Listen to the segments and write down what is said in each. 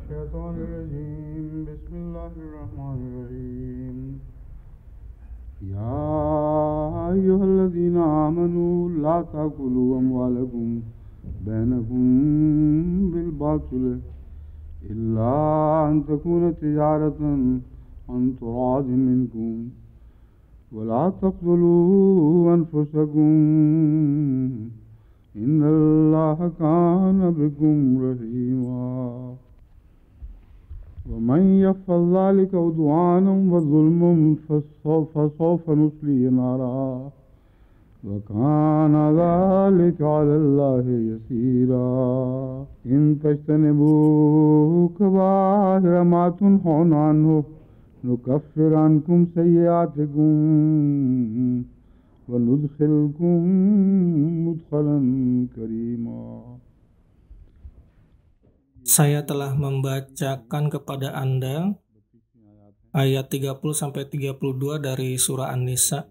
الشيطان الرجيم بسم الله الرحمن الرحيم يا أيها الذين آمنوا لا تأكلوا أموالكم بينكم بالباطل إلا أن تكون تجارة عن تراض منكم ولا تقتلوا أنفسكم إن الله كان بكم رحيما ومن يفعل ذلك عدوانا وظلما فسوف نصليه نارا وكان ذلك على الله يسيرا إن تجتنبوا كبائر ما تنهون عنه نكفر عنكم سيئاتكم وندخلكم مدخلا كريما. Saya telah membacakan kepada Anda ayat 30-32 dari surah An-Nisa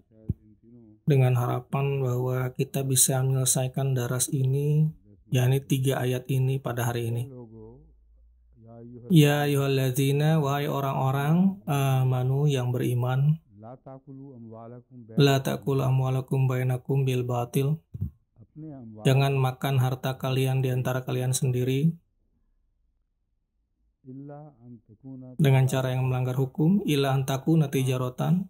dengan harapan bahwa kita bisa menyelesaikan daras ini, yakni 3 ayat ini pada hari ini. Ya ayyuhalladzina, wahai orang-orang amanu yang beriman, la ta'kulu amwalakum bainakum bil batil, jangan makan harta kalian di antara kalian sendiri dengan cara yang melanggar hukum, illa antaku natijarotan,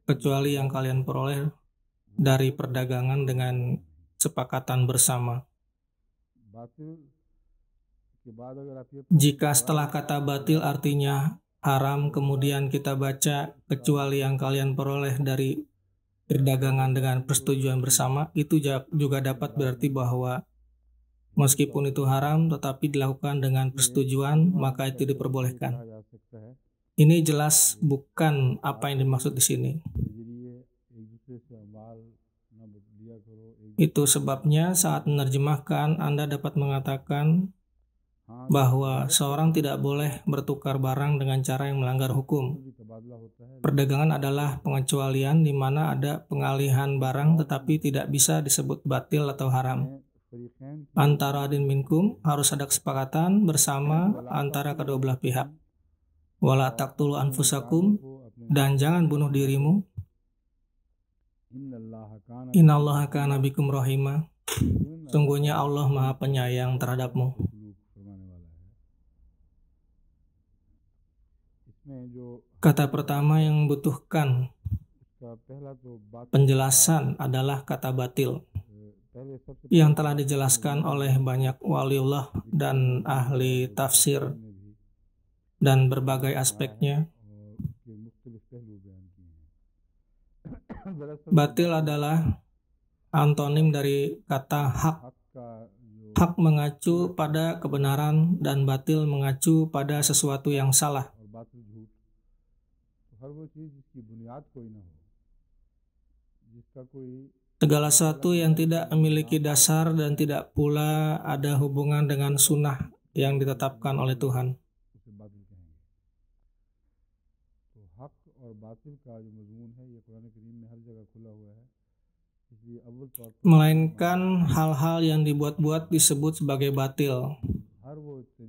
kecuali yang kalian peroleh dari perdagangan dengan sepakatan bersama. Jika setelah kata batil artinya haram, kemudian kita baca kecuali yang kalian peroleh dari perdagangan dengan persetujuan bersama, itu juga dapat berarti bahwa meskipun itu haram tetapi dilakukan dengan persetujuan, maka itu diperbolehkan. Ini jelas bukan apa yang dimaksud di sini. Itu sebabnya saat menerjemahkan Anda dapat mengatakan bahwa seorang tidak boleh bertukar barang dengan cara yang melanggar hukum. Perdagangan adalah pengecualian di mana ada pengalihan barang tetapi tidak bisa disebut batil atau haram. Antara adin minkum, harus ada kesepakatan bersama antara kedua belah pihak. Wala taqtulu anfusakum, dan jangan bunuh dirimu. Innallaha kana bikum rahima, sungguhnya Allah Maha Penyayang terhadapmu. Kata pertama yang membutuhkan penjelasan adalah kata batil, yang telah dijelaskan oleh banyak waliullah dan ahli tafsir dan berbagai aspeknya. Batil adalah antonim dari kata hak. Hak mengacu pada kebenaran dan batil mengacu pada sesuatu yang salah. Segala sesuatu yang tidak memiliki dasar dan tidak pula ada hubungan dengan sunnah yang ditetapkan oleh Tuhan. Melainkan hal-hal yang dibuat-buat disebut sebagai batil.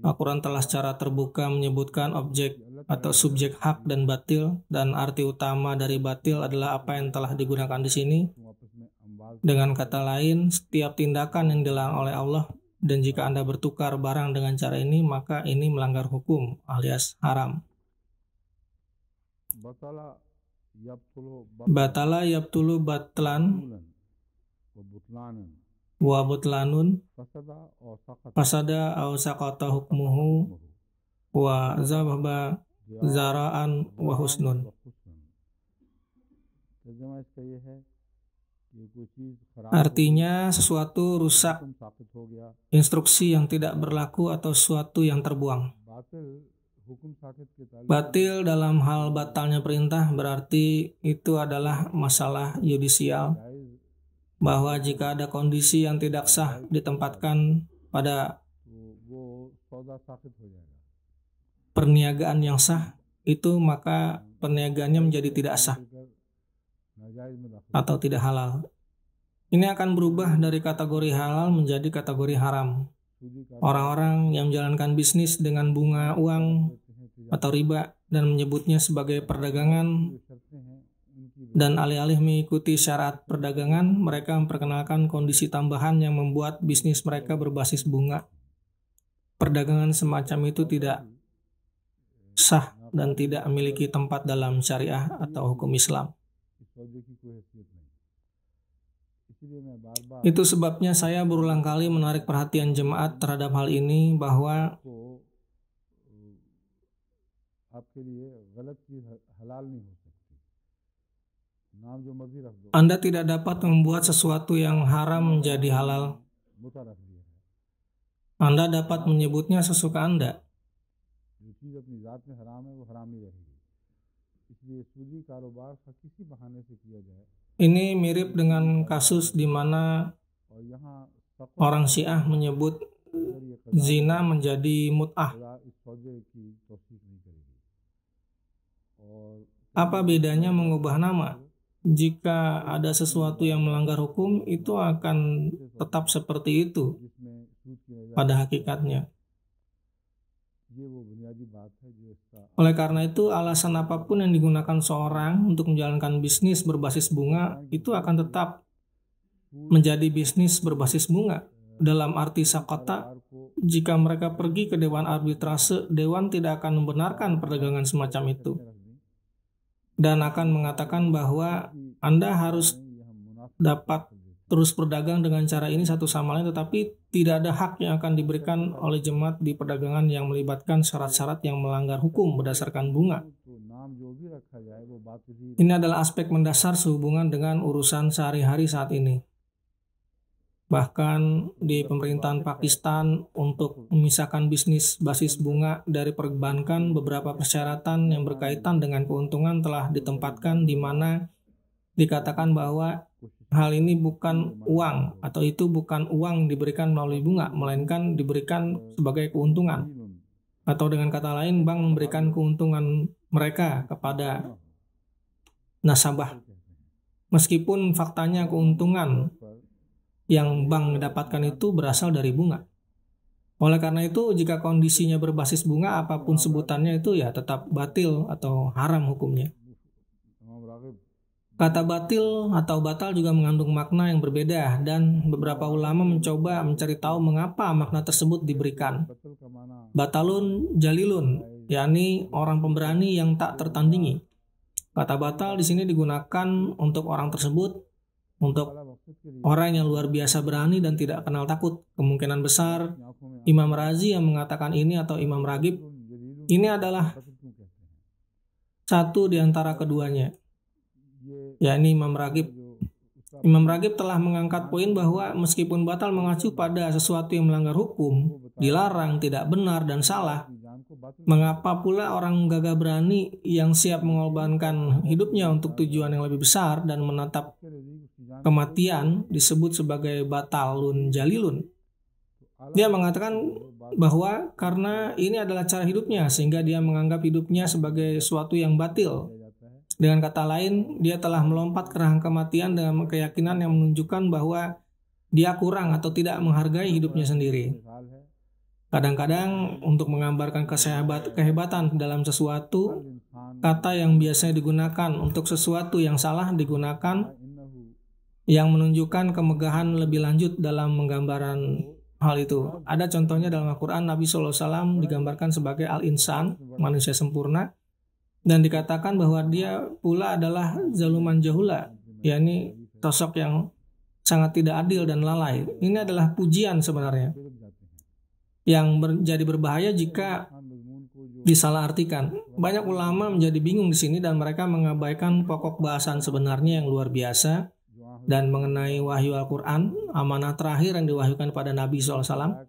Al-Quran telah secara terbuka menyebutkan objek atau subjek hak dan batil, dan arti utama dari batil adalah apa yang telah digunakan di sini. Dengan kata lain, setiap tindakan yang dilarang oleh Allah, dan jika Anda bertukar barang dengan cara ini, maka ini melanggar hukum alias haram. Batala yabtulu batlan wa butlanun fasada aw saqata hukmuhu wa zababa zara'an wa husnun. Artinya sesuatu rusak, instruksi yang tidak berlaku, atau sesuatu yang terbuang. Batil dalam hal batalnya perintah berarti itu adalah masalah yudisial, bahwa jika ada kondisi yang tidak sah ditempatkan pada perniagaan yang sah, itu maka perniagaannya menjadi tidak sah atau tidak halal. Ini akan berubah dari kategori halal menjadi kategori haram. orang-orang yang menjalankan bisnis dengan bunga uang atau riba dan menyebutnya sebagai perdagangan, dan alih-alih mengikuti syarat perdagangan, mereka memperkenalkan kondisi tambahan yang membuat bisnis mereka berbasis bunga. Perdagangan semacam itu tidak sah dan tidak memiliki tempat dalam syariah atau hukum Islam. Itu sebabnya saya berulang kali menarik perhatian jemaat terhadap hal ini, bahwa Anda tidak dapat membuat sesuatu yang haram menjadi halal. Anda dapat menyebutnya sesuka Anda. Ini mirip dengan kasus di mana orang Syiah menyebut zina menjadi mut'ah. Apa bedanya mengubah nama? Jika ada sesuatu yang melanggar hukum, itu akan tetap seperti itu pada hakikatnya. Oleh karena itu, alasan apapun yang digunakan seorang untuk menjalankan bisnis berbasis bunga, itu akan tetap menjadi bisnis berbasis bunga. Dalam arti sakota, jika mereka pergi ke dewan arbitrase, dewan tidak akan membenarkan perdagangan semacam itu, dan akan mengatakan bahwa Anda harus dapat terus berdagang dengan cara ini satu sama lain, tetapi tidak ada hak yang akan diberikan oleh jemaat di perdagangan yang melibatkan syarat-syarat yang melanggar hukum berdasarkan bunga. Ini adalah aspek mendasar sehubungan dengan urusan sehari-hari saat ini. Bahkan di pemerintahan Pakistan, untuk memisahkan bisnis basis bunga dari perbankan, beberapa persyaratan yang berkaitan dengan keuntungan telah ditempatkan, di mana dikatakan bahwa hal ini bukan uang, atau itu bukan uang diberikan melalui bunga, melainkan diberikan sebagai keuntungan. Atau dengan kata lain, bank memberikan keuntungan mereka kepada nasabah. Meskipun faktanya keuntungan yang bank mendapatkan itu berasal dari bunga. Oleh karena itu, jika kondisinya berbasis bunga, apapun sebutannya itu ya tetap batil atau haram hukumnya. Kata batil atau batal juga mengandung makna yang berbeda, dan beberapa ulama mencoba mencari tahu mengapa makna tersebut diberikan. Batalun jalilun, yakni orang pemberani yang tak tertandingi. Kata batal di sini digunakan untuk orang tersebut, untuk orang yang luar biasa berani dan tidak kenal takut. Kemungkinan besar Imam Razi yang mengatakan ini, atau Imam Ragib, ini adalah satu di antara keduanya, yakni Imam Ragib. Imam Ragib telah mengangkat poin bahwa meskipun batal mengacu pada sesuatu yang melanggar hukum, dilarang, tidak benar, dan salah, mengapa pula orang gagah berani yang siap mengorbankan hidupnya untuk tujuan yang lebih besar dan menatap kematian disebut sebagai batalun jalilun? Dia mengatakan bahwa karena ini adalah cara hidupnya, sehingga dia menganggap hidupnya sebagai sesuatu yang batil. Dengan kata lain, dia telah melompat ke rahang kematian dengan keyakinan yang menunjukkan bahwa dia kurang atau tidak menghargai hidupnya sendiri. Kadang-kadang untuk menggambarkan kehebatan dalam sesuatu, kata yang biasanya digunakan untuk sesuatu yang salah digunakan, yang menunjukkan kemegahan lebih lanjut dalam menggambaran hal itu. Ada contohnya dalam Al-Quran, Nabi SAW digambarkan sebagai al-insan, manusia sempurna, dan dikatakan bahwa dia pula adalah zaluman jahula, yakni sosok yang sangat tidak adil dan lalai. Ini adalah pujian sebenarnya, yang menjadi berbahaya jika disalahartikan. Banyak ulama menjadi bingung di sini, dan mereka mengabaikan pokok bahasan sebenarnya yang luar biasa dan mengenai wahyu Al-Quran, amanah terakhir yang diwahyukan pada Nabi SAW.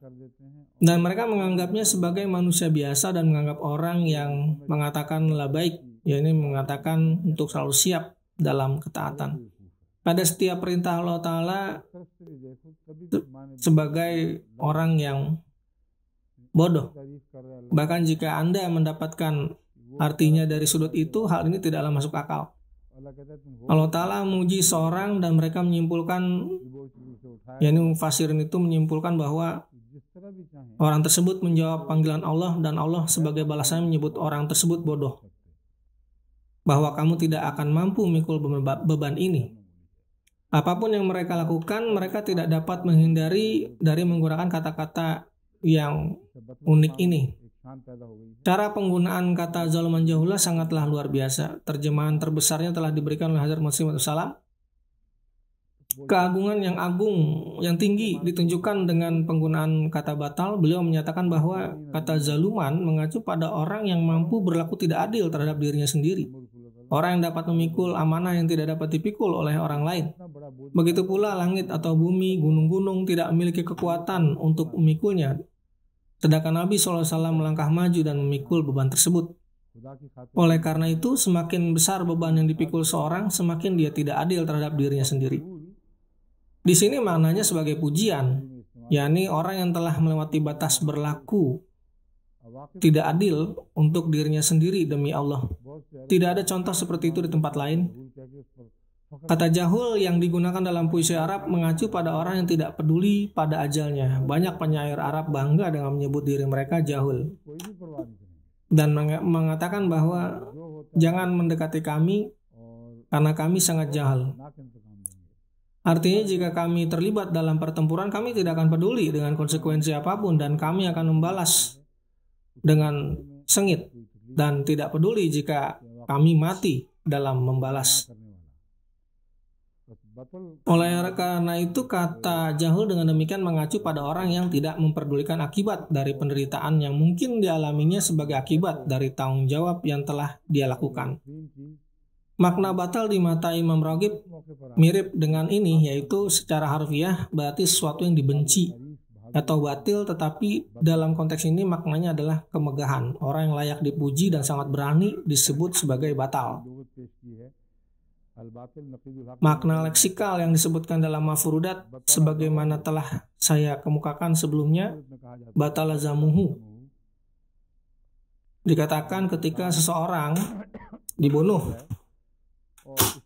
Dan mereka menganggapnya sebagai manusia biasa dan menganggap orang yang mengatakan labaik, yakni mengatakan untuk selalu siap dalam ketaatan pada setiap perintah Allah Ta'ala, sebagai orang yang bodoh. Bahkan jika Anda mendapatkan artinya dari sudut itu, hal ini tidaklah masuk akal. Allah Ta'ala memuji seorang dan mereka menyimpulkan, yakni mufassirin itu menyimpulkan bahwa Orang tersebut menjawab panggilan Allah dan Allah sebagai balasan menyebut orang tersebut bodoh, bahwa kamu tidak akan mampu memikul beban ini. Apapun yang mereka lakukan, mereka tidak dapat menghindari dari menggunakan kata-kata yang unik ini. Cara penggunaan kata zaluman jahula sangatlah luar biasa. Terjemahan terbesarnya telah diberikan oleh Hazrat Masih Maud Salam. Keagungan yang tinggi ditunjukkan dengan penggunaan kata batal. Beliau menyatakan bahwa kata zaluman mengacu pada orang yang mampu berlaku tidak adil terhadap dirinya sendiri. Orang yang dapat memikul amanah yang tidak dapat dipikul oleh orang lain. Begitu pula langit atau bumi, gunung-gunung tidak memiliki kekuatan untuk memikulnya. Sedangkan Nabi SAW melangkah maju dan memikul beban tersebut. Oleh karena itu, semakin besar beban yang dipikul seorang, semakin dia tidak adil terhadap dirinya sendiri. Di sini maknanya sebagai pujian, yakni orang yang telah melewati batas berlaku tidak adil untuk dirinya sendiri demi Allah. Tidak ada contoh seperti itu di tempat lain. Kata jahul yang digunakan dalam puisi Arab mengacu pada orang yang tidak peduli pada ajalnya. Banyak penyair Arab bangga dengan menyebut diri mereka jahul dan mengatakan bahwa jangan mendekati kami karena kami sangat jahil. Artinya jika kami terlibat dalam pertempuran, kami tidak akan peduli dengan konsekuensi apapun dan kami akan membalas dengan sengit dan tidak peduli jika kami mati dalam membalas. Oleh karena itu, kata jahul dengan demikian mengacu pada orang yang tidak memperdulikan akibat dari penderitaan yang mungkin dialaminya sebagai akibat dari tanggung jawab yang telah dia lakukan. Makna batal di mata Imam Raghib mirip dengan ini, yaitu secara harfiah berarti sesuatu yang dibenci atau batil, tetapi dalam konteks ini maknanya adalah kemegahan. Orang yang layak dipuji dan sangat berani disebut sebagai batal. Makna leksikal yang disebutkan dalam Mafurudat sebagaimana telah saya kemukakan sebelumnya, batala zamuhu. Dikatakan ketika seseorang dibunuh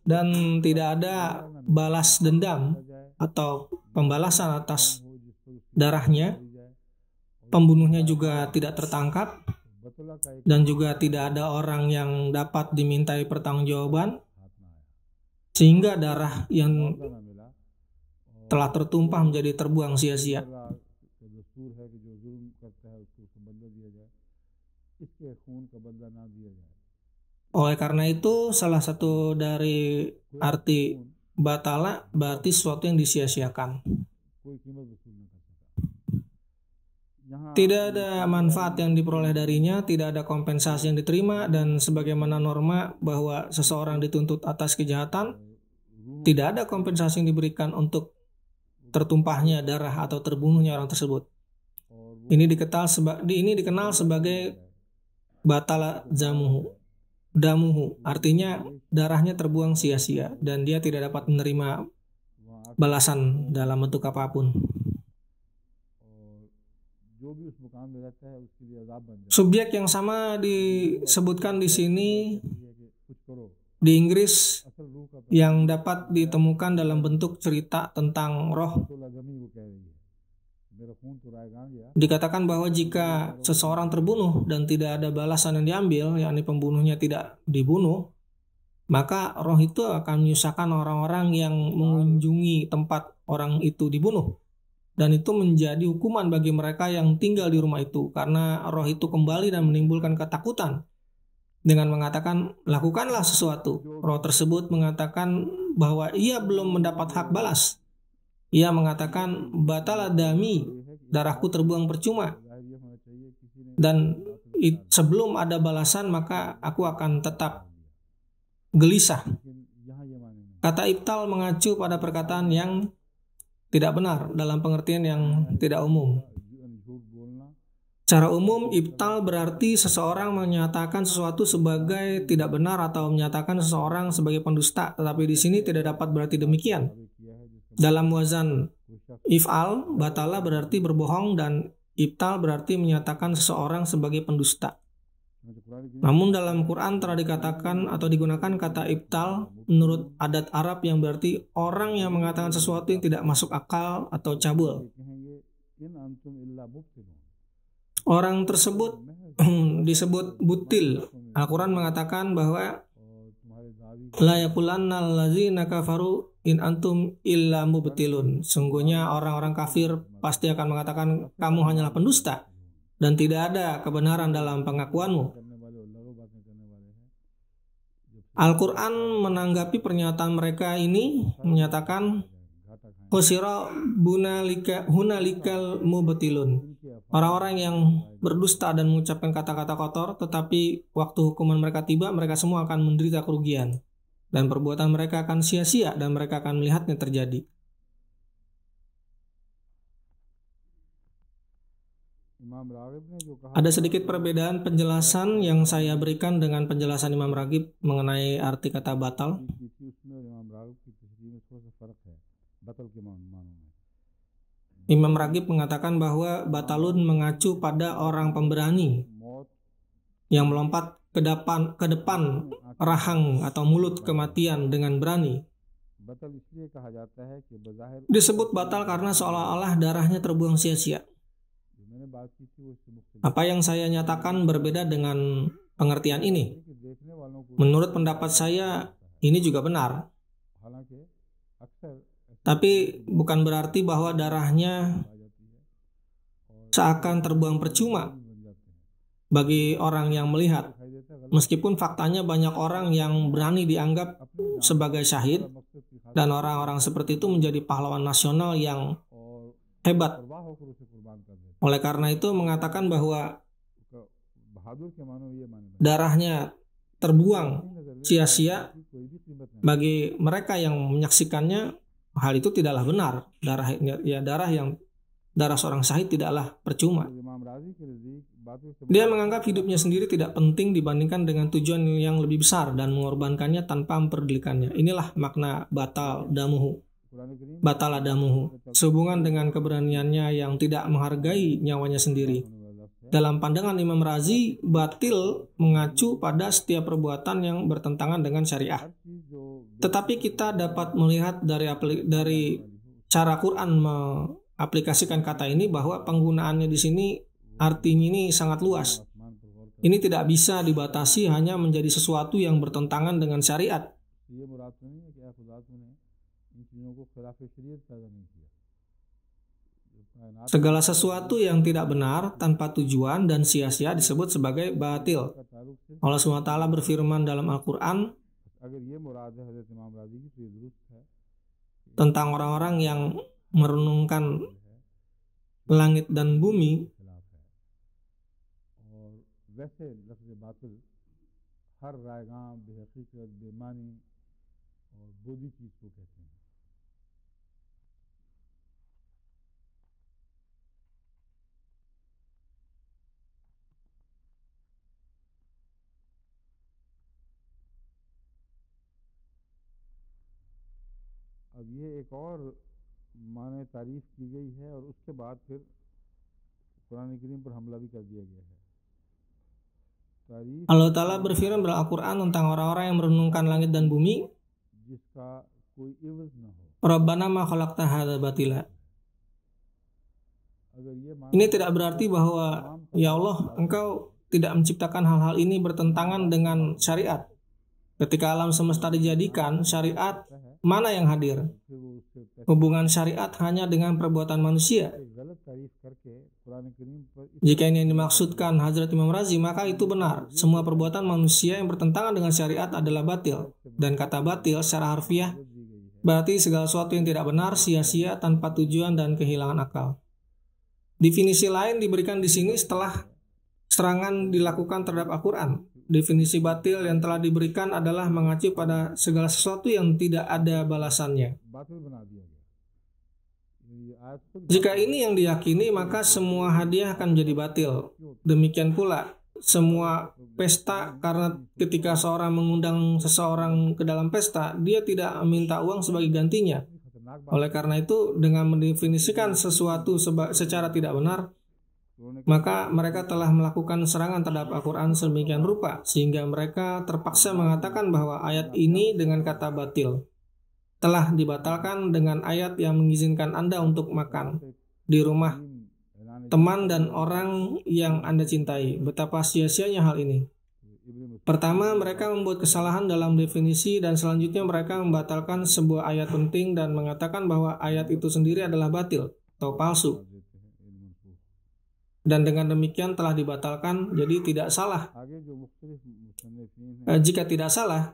dan tidak ada balas dendam atau pembalasan atas darahnya, pembunuhnya juga tidak tertangkap, dan juga tidak ada orang yang dapat dimintai pertanggungjawaban, sehingga darah yang telah tertumpah menjadi terbuang sia-sia. Oleh karena itu, salah satu dari arti batala berarti sesuatu yang disia-siakan. Tidak ada manfaat yang diperoleh darinya, tidak ada kompensasi yang diterima, dan sebagaimana norma bahwa seseorang dituntut atas kejahatan, tidak ada kompensasi yang diberikan untuk tertumpahnya darah atau terbunuhnya orang tersebut. Ini dikenal sebagai batala damuhu, artinya darahnya terbuang sia-sia dan dia tidak dapat menerima balasan dalam bentuk apapun. Subjek yang sama disebutkan di sini di Inggris yang dapat ditemukan dalam bentuk cerita tentang roh. Dikatakan bahwa jika seseorang terbunuh dan tidak ada balasan yang diambil, yakni pembunuhnya tidak dibunuh, maka roh itu akan menyusahkan orang-orang yang mengunjungi tempat orang itu dibunuh. Dan itu menjadi hukuman bagi mereka yang tinggal di rumah itu, karena roh itu kembali dan menimbulkan ketakutan dengan mengatakan, lakukanlah sesuatu. Roh tersebut mengatakan bahwa ia belum mendapat hak balas. Ia mengatakan, batala dami, darahku terbuang percuma. Dan sebelum ada balasan, maka aku akan tetap gelisah. Kata ibtal mengacu pada perkataan yang tidak benar dalam pengertian yang tidak umum. Secara umum, ibtal berarti seseorang menyatakan sesuatu sebagai tidak benar atau menyatakan seseorang sebagai pendusta, tetapi di sini tidak dapat berarti demikian. Dalam wazan if'al, batala berarti berbohong dan ibtal berarti menyatakan seseorang sebagai pendusta. Namun dalam Quran telah dikatakan atau digunakan kata ibtal menurut adat Arab yang berarti orang yang mengatakan sesuatu yang tidak masuk akal atau cabul. in antum illa mubtilun. Orang tersebut disebut butil. Al-Quran mengatakan bahwa la yaqulanna allazina kafaru in antum illa mubtilun. Sungguhnya orang-orang kafir pasti akan mengatakan kamu hanyalah pendusta dan tidak ada kebenaran dalam pengakuanmu. Al-Quran menanggapi pernyataan mereka ini menyatakan khusira hunalikal mubtilun. Orang-orang yang berdusta dan mengucapkan kata-kata kotor, tetapi waktu hukuman mereka tiba, mereka semua akan menderita kerugian. Dan perbuatan mereka akan sia-sia dan mereka akan melihatnya terjadi. Ada sedikit perbedaan penjelasan yang saya berikan dengan penjelasan Imam Raghib mengenai arti kata batal. Imam Raghib mengatakan bahwa batalun mengacu pada orang pemberani yang melompat ke depan rahang atau mulut kematian dengan berani. Disebut batal karena seolah-olah darahnya terbuang sia-sia. Apa yang saya nyatakan berbeda dengan pengertian ini. Menurut pendapat saya, ini juga benar. Tapi bukan berarti bahwa darahnya seakan terbuang percuma bagi orang yang melihat. Meskipun faktanya banyak orang yang berani dianggap sebagai syahid dan orang-orang seperti itu menjadi pahlawan nasional yang hebat. Oleh karena itu mengatakan bahwa darahnya terbuang sia-sia bagi mereka yang menyaksikannya, hal itu tidaklah benar. Darah seorang syahid tidaklah percuma. Dia menganggap hidupnya sendiri tidak penting dibandingkan dengan tujuan yang lebih besar dan mengorbankannya tanpa memperdulikannya. Inilah makna batal damuhu. Batal adamuhu, sehubungan dengan keberaniannya yang tidak menghargai nyawanya sendiri. Dalam pandangan Imam Razi, batil mengacu pada setiap perbuatan yang bertentangan dengan syariah. Tetapi kita dapat melihat dari cara Quran mengaplikasikan kata ini bahwa penggunaannya di sini artinya ini sangat luas. Ini tidak bisa dibatasi hanya menjadi sesuatu yang bertentangan dengan syariat. Segala sesuatu yang tidak benar tanpa tujuan dan sia-sia disebut sebagai batil. Allah SWT berfirman dalam Al-Quran tentang orang-orang yang merenungkan langit dan bumi. अब ये एक और माने तारीफ की गई है और उसके बाद फिर कुरान करीम पर हमला भी कर दिया गया है. Allah Ta'ala berfirman dalam Al-Quran tentang orang-orang yang merenungkan langit dan bumi. Rabbana ma khalaqta hadza batila. Ini tidak berarti bahwa ya Allah, Engkau tidak menciptakan hal-hal ini bertentangan dengan syariat. Ketika alam semesta dijadikan, syariat mana yang hadir? Hubungan syariat hanya dengan perbuatan manusia. Jika ini yang dimaksudkan Hazrat Imam Razi, maka itu benar. Semua perbuatan manusia yang bertentangan dengan syariat adalah batil. Dan kata batil secara harfiah berarti segala sesuatu yang tidak benar, sia-sia, tanpa tujuan dan kehilangan akal. Definisi lain diberikan di sini setelah serangan dilakukan terhadap Al-Quran. Definisi batil yang telah diberikan adalah mengacu pada segala sesuatu yang tidak ada balasannya. Jika ini yang diyakini, maka semua hadiah akan menjadi batil. Demikian pula semua pesta, karena ketika seorang mengundang seseorang ke dalam pesta, dia tidak meminta uang sebagai gantinya. Oleh karena itu, dengan mendefinisikan sesuatu secara tidak benar, maka mereka telah melakukan serangan terhadap Al-Quran sedemikian rupa, sehingga mereka terpaksa mengatakan bahwa ayat ini dengan kata batil telah dibatalkan dengan ayat yang mengizinkan Anda untuk makan di rumah teman dan orang yang Anda cintai. Betapa sia-sianya hal ini. Pertama, mereka membuat kesalahan dalam definisi dan selanjutnya mereka membatalkan sebuah ayat penting dan mengatakan bahwa ayat itu sendiri adalah batil atau palsu. Dan dengan demikian telah dibatalkan, jadi tidak salah. Jika tidak salah,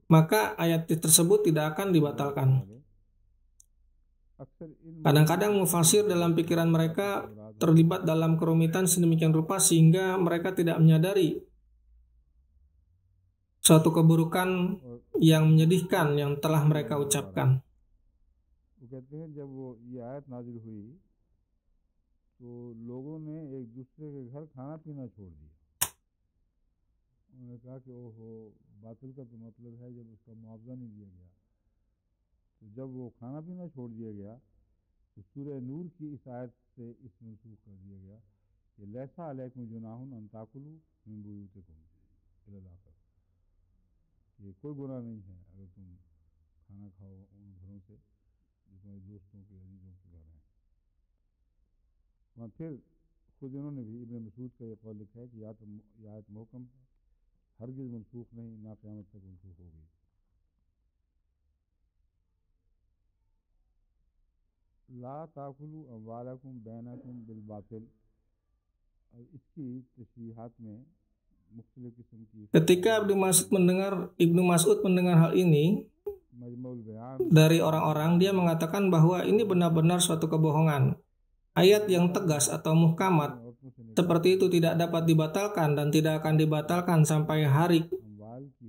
maka ayat tersebut tidak akan dibatalkan. Kadang-kadang mufasir dalam pikiran mereka terlibat dalam kerumitan sedemikian rupa sehingga mereka tidak menyadari suatu keburukan yang menyedihkan yang telah mereka ucapkan. तो लोगों ने एक दूसरे के घर खाना पीना छोड़ दिया। उन्होंने कहा कि ओहो, बातिल का तो मतलब है जब उसका मुआवजा नहीं दिया गया। तो जब वो खाना पीना छोड़ दिया गया तो सूरह नूर की इस आयत से इसमें मनसूख कर दिया गया कि लैसा अलैकुम जुनाहुन अन ताकुलू मिन बुयूतिकुम इलल आखिर, ये कोई गुनाह नहीं है अगर तुम खाना खाओ उन घरों से जो तुम्हारे दोस्तों के अजीजों के घर हैं। वहाँ फिर खुद इन्होंने भी इब्न मसूद का ये कौल लिखा है कि यह आयत मुहकम हरगिज़ मनसूख नहीं, ना क़यामत तक मनसूख होगी। ला ताकुलू अम्वालकुम बैनकुम बिल बातिल, और इसकी तशरीहात में मुख्तलिफ किस्म की। Ketika Ibnu Mas'ud mendengar hal ini dari orang-orang, dia mengatakan bahwa ini benar-benar suatu kebohongan. Ayat yang tegas atau muhkamat seperti itu tidak dapat dibatalkan dan tidak akan dibatalkan sampai hari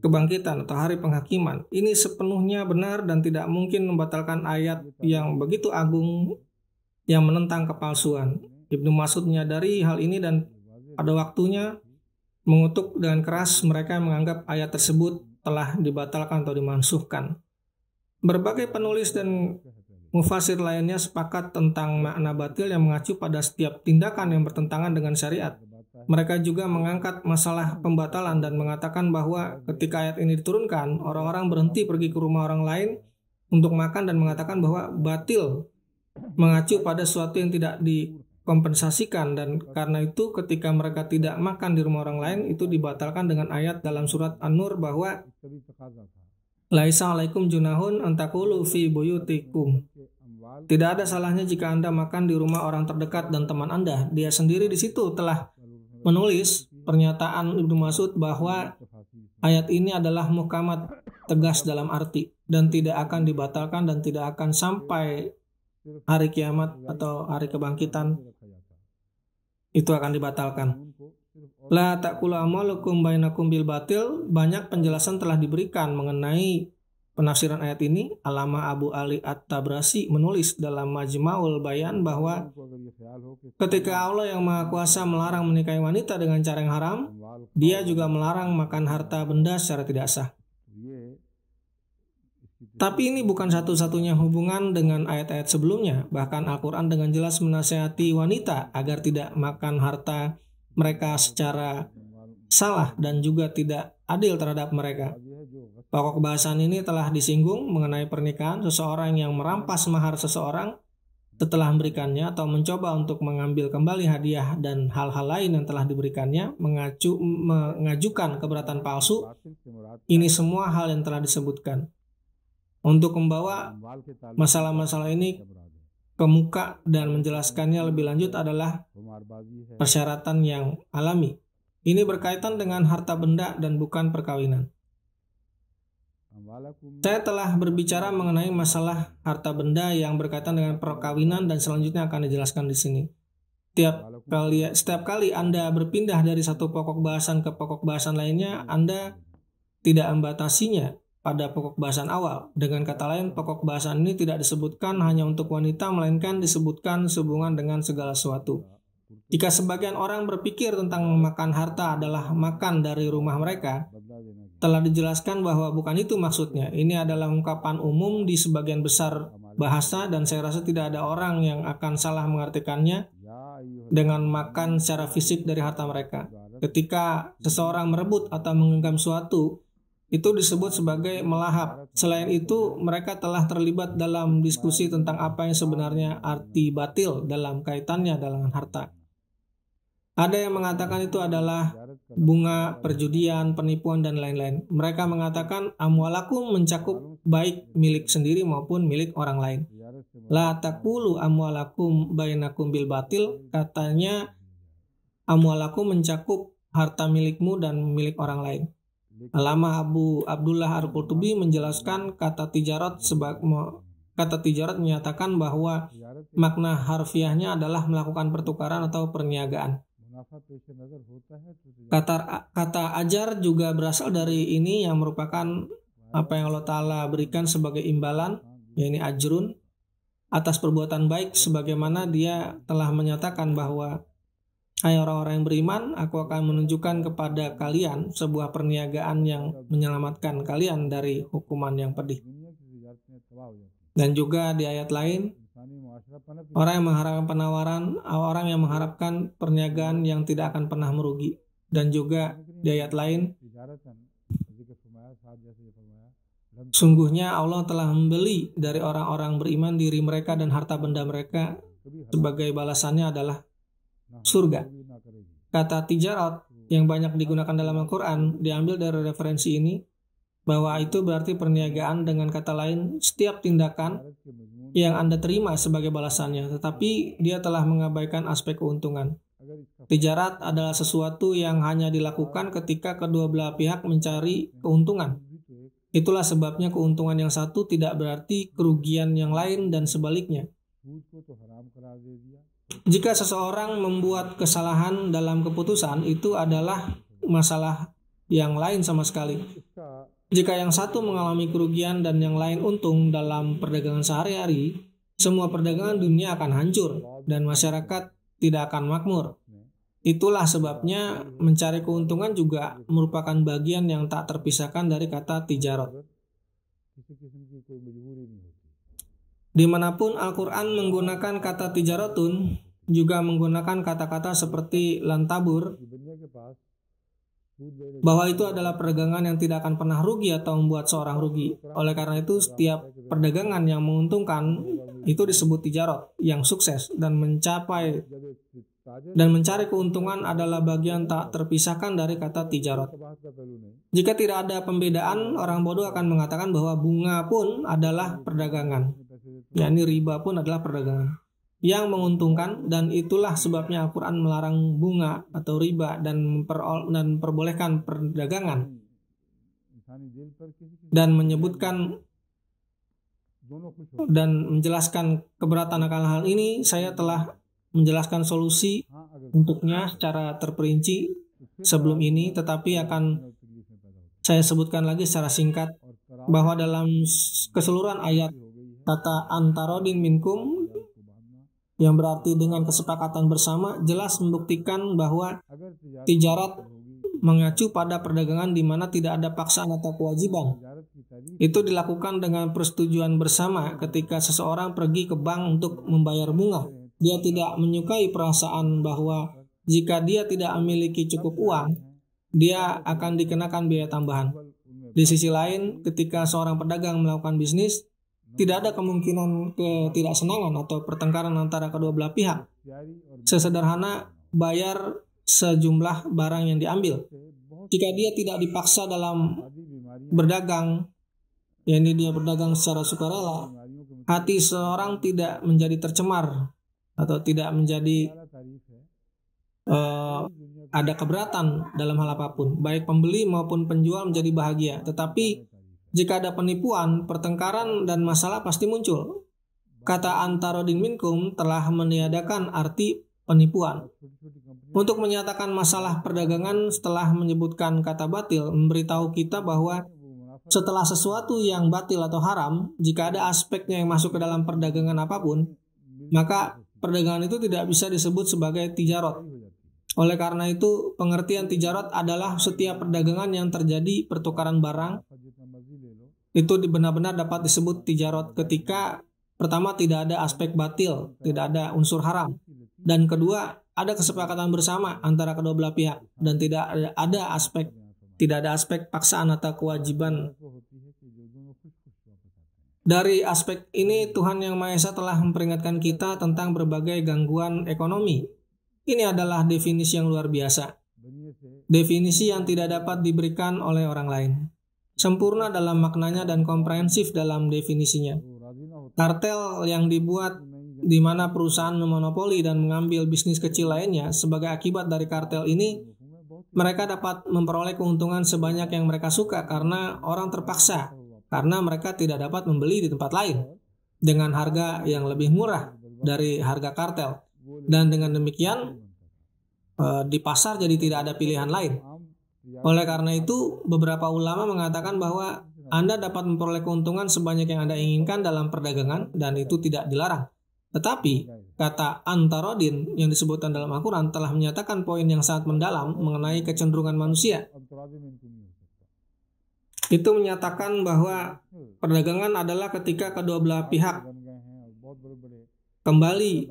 kebangkitan atau hari penghakiman. Ini sepenuhnya benar dan tidak mungkin membatalkan ayat yang begitu agung yang menentang kepalsuan. Ibnu Mas'ud menyadari hal ini dan pada waktunya mengutuk dengan keras mereka yang menganggap ayat tersebut telah dibatalkan atau dimansuhkan. Berbagai penulis dan mufasir lainnya sepakat tentang makna batil yang mengacu pada setiap tindakan yang bertentangan dengan syariat. Mereka juga mengangkat masalah pembatalan dan mengatakan bahwa ketika ayat ini diturunkan, orang-orang berhenti pergi ke rumah orang lain untuk makan dan mengatakan bahwa batil mengacu pada sesuatu yang tidak dikompensasikan, dan karena itu ketika mereka tidak makan di rumah orang lain itu dibatalkan dengan ayat dalam surat An-Nur bahwa Laisa alaikum junahun antakulu fi buyutikum. Tidak ada salahnya jika Anda makan di rumah orang terdekat dan teman Anda. Dia sendiri di situ telah menulis pernyataan Ibnu Mas'ud bahwa ayat ini adalah muhkamat, tegas dalam arti, dan tidak akan dibatalkan dan tidak akan sampai hari kiamat atau hari kebangkitan itu akan dibatalkan. La ta'kulu amwalukum bainakum bil batil. Banyak penjelasan telah diberikan mengenai penafsiran ayat ini. Allamah Abu Ali At-Tabrasi menulis dalam Majma'ul Bayan bahwa ketika Allah yang Maha Kuasa melarang menikahi wanita dengan cara yang haram, Dia juga melarang makan harta benda secara tidak sah. Tapi ini bukan satu-satunya hubungan dengan ayat-ayat sebelumnya. Bahkan Al-Quran dengan jelas menasihati wanita agar tidak makan harta mereka secara salah dan juga tidak adil terhadap mereka. Pokok bahasan ini telah disinggung mengenai pernikahan. Seseorang yang merampas mahar seseorang setelah memberikannya atau mencoba untuk mengambil kembali hadiah dan hal-hal lain yang telah diberikannya, mengajukan keberatan palsu. Ini semua hal yang telah disebutkan. Untuk membawa masalah-masalah ini ke muka dan menjelaskannya lebih lanjut adalah persyaratan yang alami. Ini berkaitan dengan harta benda dan bukan perkawinan. Saya telah berbicara mengenai masalah harta benda yang berkaitan dengan perkawinan dan selanjutnya akan dijelaskan di sini. Setiap kali Anda berpindah dari satu pokok bahasan ke pokok bahasan lainnya, Anda tidak membatasinya pada pokok bahasan awal. Dengan kata lain, pokok bahasan ini tidak disebutkan hanya untuk wanita, melainkan disebutkan sehubungan dengan segala sesuatu. Jika sebagian orang berpikir tentang memakan harta adalah makan dari rumah mereka, telah dijelaskan bahwa bukan itu maksudnya. Ini adalah ungkapan umum di sebagian besar bahasa dan saya rasa tidak ada orang yang akan salah mengartikannya dengan makan secara fisik dari harta mereka. Ketika seseorang merebut atau menggenggam suatu itu disebut sebagai melahap. Selain itu, mereka telah terlibat dalam diskusi tentang apa yang sebenarnya arti batil dalam kaitannya dengan harta. Ada yang mengatakan itu adalah bunga, perjudian, penipuan, dan lain-lain. Mereka mengatakan amwalakum mencakup baik milik sendiri maupun milik orang lain. La taqulu amwalakum bainakum bil batil, katanya amwalakum mencakup harta milikmu dan milik orang lain. Alama Abu Abdullah Al-Qurtubi menjelaskan kata tijarat menyatakan bahwa makna harfiahnya adalah melakukan pertukaran atau perniagaan. Kata ajar juga berasal dari ini yang merupakan apa yang Allah Ta'ala berikan sebagai imbalan, yakni ajrun, atas perbuatan baik, sebagaimana dia telah menyatakan bahwa hai orang-orang yang beriman, aku akan menunjukkan kepada kalian sebuah perniagaan yang menyelamatkan kalian dari hukuman yang pedih. Dan juga di ayat lain, orang yang mengharapkan perniagaan yang tidak akan pernah merugi. Dan juga di ayat lain, sungguhnya Allah telah membeli dari orang-orang beriman diri mereka dan harta benda mereka, sebagai balasannya adalah surga. Kata tijarat yang banyak digunakan dalam Al-Quran diambil dari referensi ini, bahwa itu berarti perniagaan. Dengan kata lain, setiap tindakan yang Anda terima sebagai balasannya, tetapi dia telah mengabaikan aspek keuntungan. Tijarat adalah sesuatu yang hanya dilakukan ketika kedua belah pihak mencari keuntungan. Itulah sebabnya keuntungan yang satu tidak berarti kerugian yang lain dan sebaliknya. Jika seseorang membuat kesalahan dalam keputusan, itu adalah masalah yang lain sama sekali. Jika yang satu mengalami kerugian dan yang lain untung dalam perdagangan sehari-hari, semua perdagangan dunia akan hancur dan masyarakat tidak akan makmur. Itulah sebabnya mencari keuntungan juga merupakan bagian yang tak terpisahkan dari kata tijarat. Dimanapun Al-Quran menggunakan kata tijaratun, juga menggunakan kata-kata seperti lantabur, bahwa itu adalah perdagangan yang tidak akan pernah rugi atau membuat seorang rugi. Oleh karena itu, setiap perdagangan yang menguntungkan itu disebut tijarat yang sukses, dan mencari keuntungan adalah bagian tak terpisahkan dari kata tijarat. Jika tidak ada pembedaan, orang bodoh akan mengatakan bahwa bunga pun adalah perdagangan, yakni riba pun adalah perdagangan yang menguntungkan, dan itulah sebabnya Al-Quran melarang bunga atau riba dan memperbolehkan perdagangan, dan menyebutkan dan menjelaskan keberatan akan hal ini. Saya telah menjelaskan solusi untuknya secara terperinci sebelum ini, tetapi akan saya sebutkan lagi secara singkat bahwa dalam keseluruhan ayat kata antarodin minkum, yang berarti dengan kesepakatan bersama, jelas membuktikan bahwa tijarat mengacu pada perdagangan di mana tidak ada paksaan atau kewajiban. Itu dilakukan dengan persetujuan bersama. Ketika seseorang pergi ke bank untuk membayar bunga, dia tidak menyukai perasaan bahwa jika dia tidak memiliki cukup uang, dia akan dikenakan biaya tambahan. Di sisi lain, ketika seorang pedagang melakukan bisnis, tidak ada kemungkinan ketidaksenangan atau pertengkaran antara kedua belah pihak. Sesederhana bayar sejumlah barang yang diambil. Jika dia tidak dipaksa dalam berdagang, yakni dia berdagang secara sukarela, hati seorang tidak menjadi tercemar atau tidak menjadi ada keberatan dalam hal apapun. Baik pembeli maupun penjual menjadi bahagia. Tetapi jika ada penipuan, pertengkaran, dan masalah pasti muncul. Kata antarodin minkum telah meniadakan arti penipuan. Untuk menyatakan masalah perdagangan setelah menyebutkan kata batil, memberitahu kita bahwa setelah sesuatu yang batil atau haram, jika ada aspeknya yang masuk ke dalam perdagangan apapun, maka perdagangan itu tidak bisa disebut sebagai tijarat. Oleh karena itu, pengertian tijarat adalah setiap perdagangan yang terjadi pertukaran barang, itu benar-benar dapat disebut tijarat ketika pertama tidak ada aspek batil, tidak ada unsur haram, dan kedua ada kesepakatan bersama antara kedua belah pihak, dan tidak ada aspek Tidak ada aspek paksaan atau kewajiban. Dari aspek ini, Tuhan Yang Maha Esa telah memperingatkan kita tentang berbagai gangguan ekonomi. Ini adalah definisi yang luar biasa. Definisi yang tidak dapat diberikan oleh orang lain. Sempurna dalam maknanya dan komprehensif dalam definisinya. Kartel yang dibuat di mana perusahaan memonopoli dan mengambil bisnis kecil lainnya. Sebagai akibat dari kartel ini, mereka dapat memperoleh keuntungan sebanyak yang mereka suka karena orang terpaksa, karena mereka tidak dapat membeli di tempat lain dengan harga yang lebih murah dari harga kartel. Dan dengan demikian, di pasar jadi tidak ada pilihan lain. Oleh karena itu, beberapa ulama mengatakan bahwa Anda dapat memperoleh keuntungan sebanyak yang Anda inginkan dalam perdagangan, dan itu tidak dilarang. Tetapi, kata antarodin yang disebutkan dalam Al-Quran telah menyatakan poin yang sangat mendalam mengenai kecenderungan manusia. Itu menyatakan bahwa perdagangan adalah ketika kedua belah pihak kembali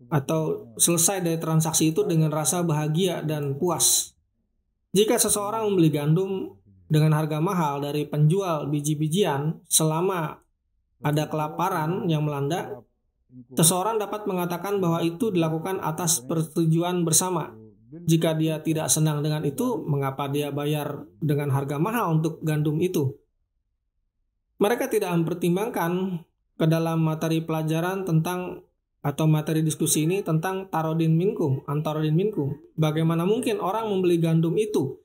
atau selesai dari transaksi itu dengan rasa bahagia dan puas. Jika seseorang membeli gandum dengan harga mahal dari penjual biji-bijian selama ada kelaparan yang melanda, seseorang dapat mengatakan bahwa itu dilakukan atas persetujuan bersama. Jika dia tidak senang dengan itu, mengapa dia bayar dengan harga mahal untuk gandum itu? Mereka tidak mempertimbangkan ke dalam materi pelajaran tentang atau materi diskusi ini tentang tarodin minkum, antarodin minkum. Bagaimana mungkin orang membeli gandum itu,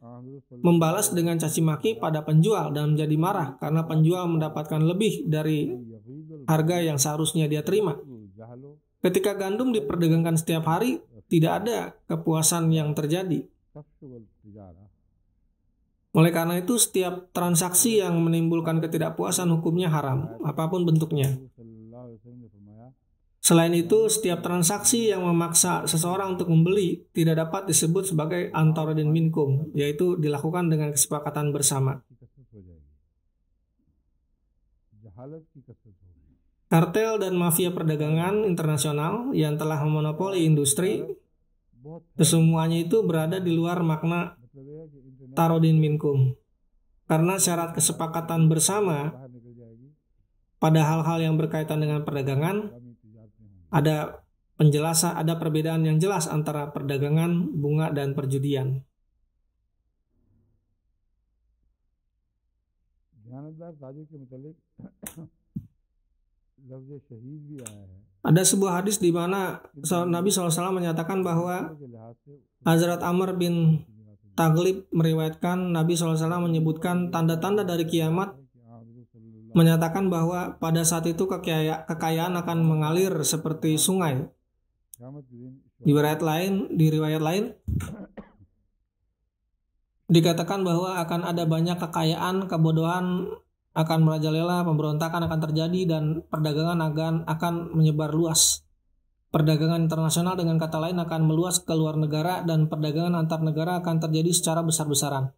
membalas dengan caci maki pada penjual dan menjadi marah karena penjual mendapatkan lebih dari harga yang seharusnya dia terima. Ketika gandum diperdagangkan setiap hari, tidak ada kepuasan yang terjadi. Oleh karena itu, setiap transaksi yang menimbulkan ketidakpuasan hukumnya haram, apapun bentuknya. Selain itu, setiap transaksi yang memaksa seseorang untuk membeli tidak dapat disebut sebagai antarodin minkum, yaitu dilakukan dengan kesepakatan bersama. Kartel dan mafia perdagangan internasional yang telah memonopoli industri, kesemuanya itu berada di luar makna tarodin minkum. Karena syarat kesepakatan bersama pada hal-hal yang berkaitan dengan perdagangan, ada penjelasan, ada perbedaan yang jelas antara perdagangan, bunga, dan perjudian. Ada sebuah hadis di mana Nabi SAW menyatakan bahwa Hazrat Amr bin Taghlib meriwayatkan Nabi SAW menyebutkan tanda-tanda dari kiamat, menyatakan bahwa pada saat itu kekayaan akan mengalir seperti sungai. Di riwayat lain dikatakan bahwa akan ada banyak kekayaan, kebodohan akan merajalela, pemberontakan akan terjadi, dan perdagangan akan menyebar luas. Perdagangan internasional dengan kata lain akan meluas ke luar negara, dan perdagangan antar negara akan terjadi secara besar-besaran.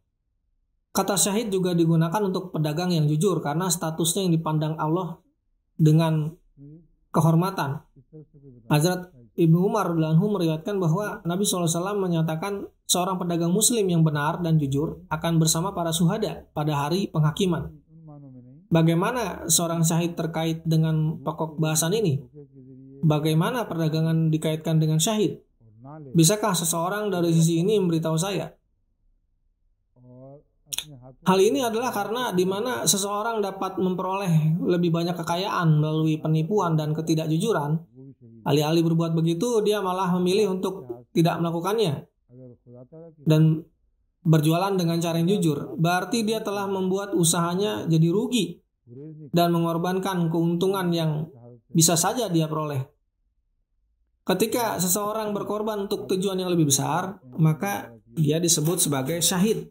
Kata syahid juga digunakan untuk pedagang yang jujur karena statusnya yang dipandang Allah dengan kehormatan. Hazrat Ibnu Umar radhiyallahu anhu meriwayatkan bahwa Nabi SAW menyatakan seorang pedagang muslim yang benar dan jujur akan bersama para syuhada pada hari penghakiman. Bagaimana seorang syahid terkait dengan pokok bahasan ini? Bagaimana perdagangan dikaitkan dengan syahid? Bisakah seseorang dari sisi ini memberitahu saya? Hal ini adalah karena di mana seseorang dapat memperoleh lebih banyak kekayaan melalui penipuan dan ketidakjujuran. Alih-alih berbuat begitu, dia malah memilih untuk tidak melakukannya dan berjualan dengan cara yang jujur. Berarti dia telah membuat usahanya jadi rugi dan mengorbankan keuntungan yang bisa saja dia peroleh. Ketika seseorang berkorban untuk tujuan yang lebih besar, maka dia disebut sebagai syahid.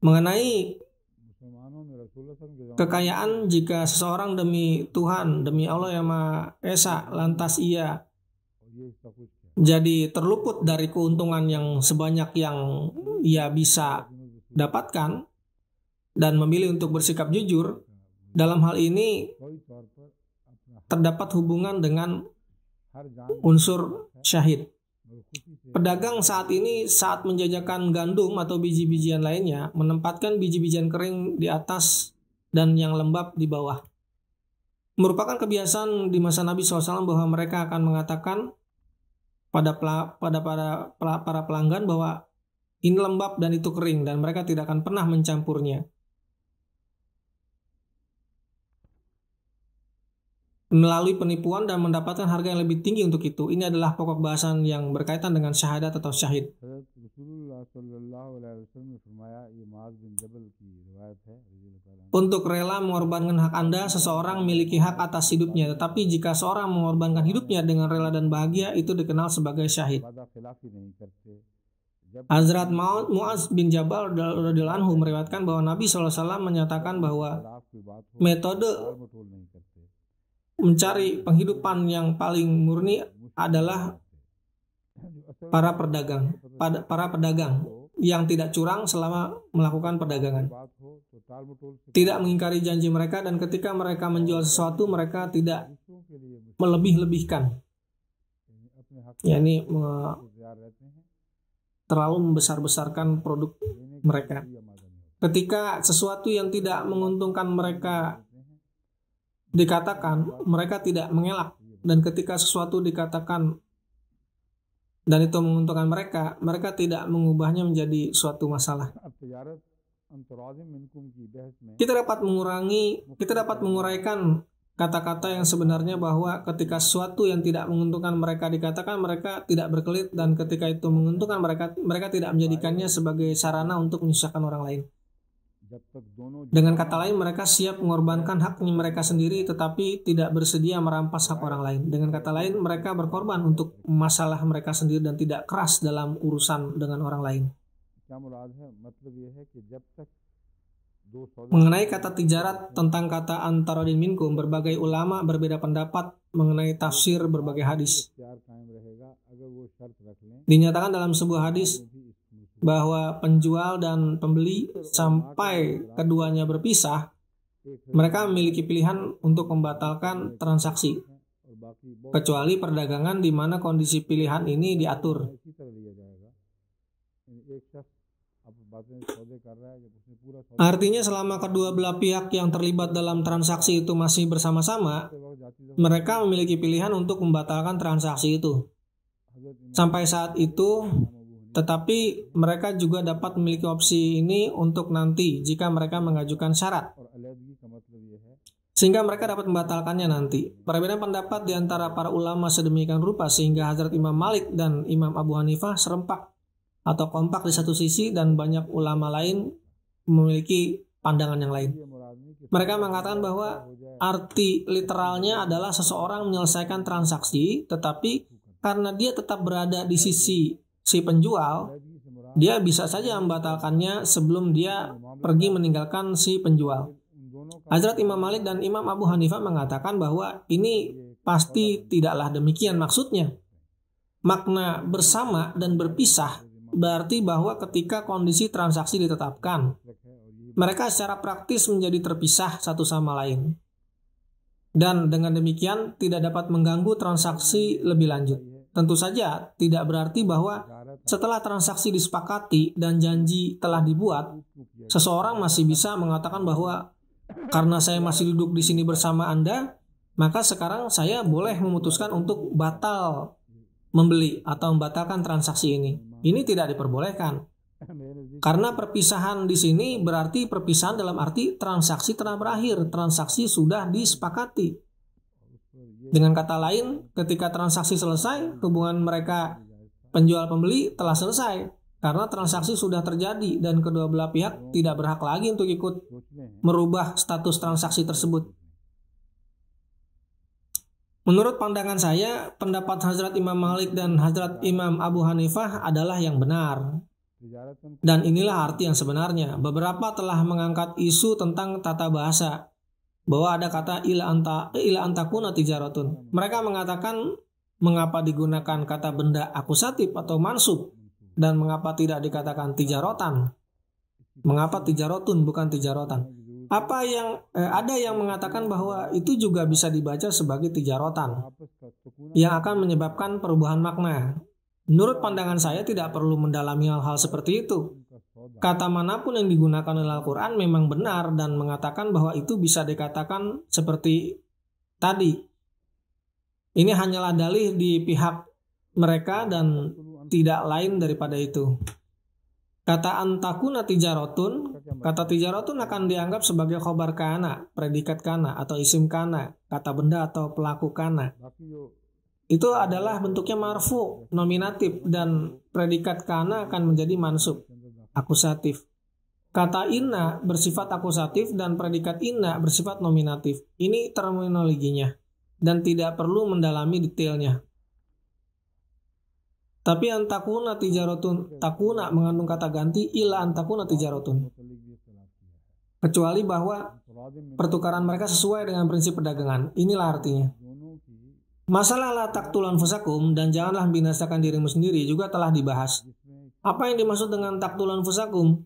Mengenai kekayaan, jika seseorang demi Tuhan, demi Allah yang Maha Esa, lantas ia jadi terluput dari keuntungan yang sebanyak yang ia bisa dapatkan dan memilih untuk bersikap jujur, dalam hal ini terdapat hubungan dengan unsur syahid. Pedagang saat ini saat menjajakan gandum atau biji-bijian lainnya menempatkan biji-bijian kering di atas dan yang lembab di bawah. Merupakan kebiasaan di masa Nabi SAW bahwa mereka akan mengatakan pada para pelanggan bahwa ini lembab dan itu kering, dan mereka tidak akan pernah mencampurnya. Melalui penipuan dan mendapatkan harga yang lebih tinggi untuk itu. Ini adalah pokok bahasan yang berkaitan dengan syahadat atau syahid. Untuk rela mengorbankan hak Anda, seseorang memiliki hak atas hidupnya. Tetapi jika seorang mengorbankan hidupnya dengan rela dan bahagia, itu dikenal sebagai syahid. Hazrat Mu'az bin Jabal radhiyallahu anhu meriwayatkan bahwa Nabi SAW menyatakan bahwa metode mencari penghidupan yang paling murni adalah para pedagang yang tidak curang selama melakukan perdagangan, tidak mengingkari janji mereka, dan ketika mereka menjual sesuatu mereka tidak melebih-lebihkan, yakni terlalu membesar-besarkan produk mereka. Ketika sesuatu yang tidak menguntungkan mereka dikatakan, mereka tidak mengelak, dan ketika sesuatu dikatakan dan itu menguntungkan mereka, mereka tidak mengubahnya menjadi suatu masalah. Kita dapat menguraikan kata-kata yang sebenarnya bahwa ketika sesuatu yang tidak menguntungkan mereka dikatakan, mereka tidak berkelit, dan ketika itu menguntungkan mereka tidak menjadikannya sebagai sarana untuk menyusahkan orang lain. Dengan kata lain, mereka siap mengorbankan haknya mereka sendiri tetapi tidak bersedia merampas hak orang lain. Dengan kata lain, mereka berkorban untuk masalah mereka sendiri dan tidak keras dalam urusan dengan orang lain. Mengenai kata tijarat, tentang kata antarodin minkum, berbagai ulama berbeda pendapat mengenai tafsir berbagai hadis. Dinyatakan dalam sebuah hadis bahwa penjual dan pembeli sampai keduanya berpisah, mereka memiliki pilihan untuk membatalkan transaksi, kecuali perdagangan di mana kondisi pilihan ini diatur. Artinya selama kedua belah pihak yang terlibat dalam transaksi itu masih bersama-sama, mereka memiliki pilihan untuk membatalkan transaksi itu. Sampai saat itu, tetapi mereka juga dapat memiliki opsi ini untuk nanti jika mereka mengajukan syarat, sehingga mereka dapat membatalkannya nanti. Perbedaan pendapat di antara para ulama sedemikian rupa sehingga Hazrat Imam Malik dan Imam Abu Hanifah serempak atau kompak di satu sisi, dan banyak ulama lain memiliki pandangan yang lain. Mereka mengatakan bahwa arti literalnya adalah seseorang menyelesaikan transaksi, tetapi karena dia tetap berada di sisi si penjual, dia bisa saja membatalkannya sebelum dia pergi meninggalkan si penjual. Hazrat Imam Malik dan Imam Abu Hanifah mengatakan bahwa ini pasti tidaklah demikian maksudnya. Makna bersama dan berpisah berarti bahwa ketika kondisi transaksi ditetapkan, mereka secara praktis menjadi terpisah satu sama lain. Dan dengan demikian tidak dapat mengganggu transaksi lebih lanjut. Tentu saja tidak berarti bahwa setelah transaksi disepakati dan janji telah dibuat, seseorang masih bisa mengatakan bahwa karena saya masih duduk di sini bersama Anda, maka sekarang saya boleh memutuskan untuk batal membeli atau membatalkan transaksi ini. Ini tidak diperbolehkan. Karena perpisahan di sini berarti perpisahan dalam arti transaksi telah berakhir, transaksi sudah disepakati. Dengan kata lain, ketika transaksi selesai, hubungan mereka penjual pembeli telah selesai karena transaksi sudah terjadi dan kedua belah pihak tidak berhak lagi untuk ikut merubah status transaksi tersebut. Menurut pandangan saya, pendapat Hazrat Imam Malik dan Hazrat Imam Abu Hanifah adalah yang benar. Dan inilah arti yang sebenarnya. Beberapa telah mengangkat isu tentang tata bahasa, bahwa ada kata ila antakuna tijaratun. Mereka mengatakan mengapa digunakan kata benda akusatif atau mansub, dan mengapa tidak dikatakan tijarotan. Mengapa tijarotun bukan tijarotan? Ada yang mengatakan bahwa itu juga bisa dibaca sebagai tijarotan yang akan menyebabkan perubahan makna. Menurut pandangan saya tidak perlu mendalami hal-hal seperti itu. Kata manapun yang digunakan oleh Al-Quran memang benar dan mengatakan bahwa itu bisa dikatakan seperti tadi. Ini hanyalah dalih di pihak mereka dan tidak lain daripada itu. Kata antakuna tijarotun, kata tijarotun akan dianggap sebagai khobar kana, predikat kana, atau isim kana, kata benda atau pelaku kana. Itu adalah bentuknya marfu, nominatif, dan predikat kana akan menjadi mansub, akusatif. Kata inna bersifat akusatif dan predikat inna bersifat nominatif. Ini terminologinya, dan tidak perlu mendalami detailnya. Tapi antakuna tijarotun, takuna mengandung kata ganti ila antakuna tijarotun. Kecuali bahwa pertukaran mereka sesuai dengan prinsip perdagangan. Inilah artinya. Masalah la taqtulan fusakum dan janganlah binasakan dirimu sendiri juga telah dibahas. Apa yang dimaksud dengan taqtulan fusakum?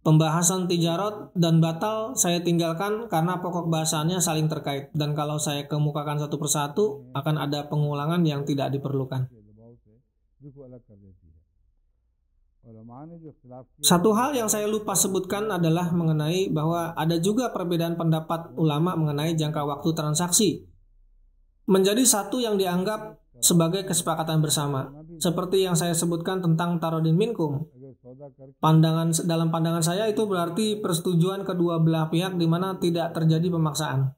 Pembahasan tijarot dan batal saya tinggalkan karena pokok bahasannya saling terkait. Dan kalau saya kemukakan satu persatu akan ada pengulangan yang tidak diperlukan. Satu hal yang saya lupa sebutkan adalah mengenai bahwa ada juga perbedaan pendapat ulama mengenai jangka waktu transaksi. Menjadi satu yang dianggap sebagai kesepakatan bersama. Seperti yang saya sebutkan tentang tarodin minkum. Dalam pandangan saya itu berarti persetujuan kedua belah pihak di mana tidak terjadi pemaksaan.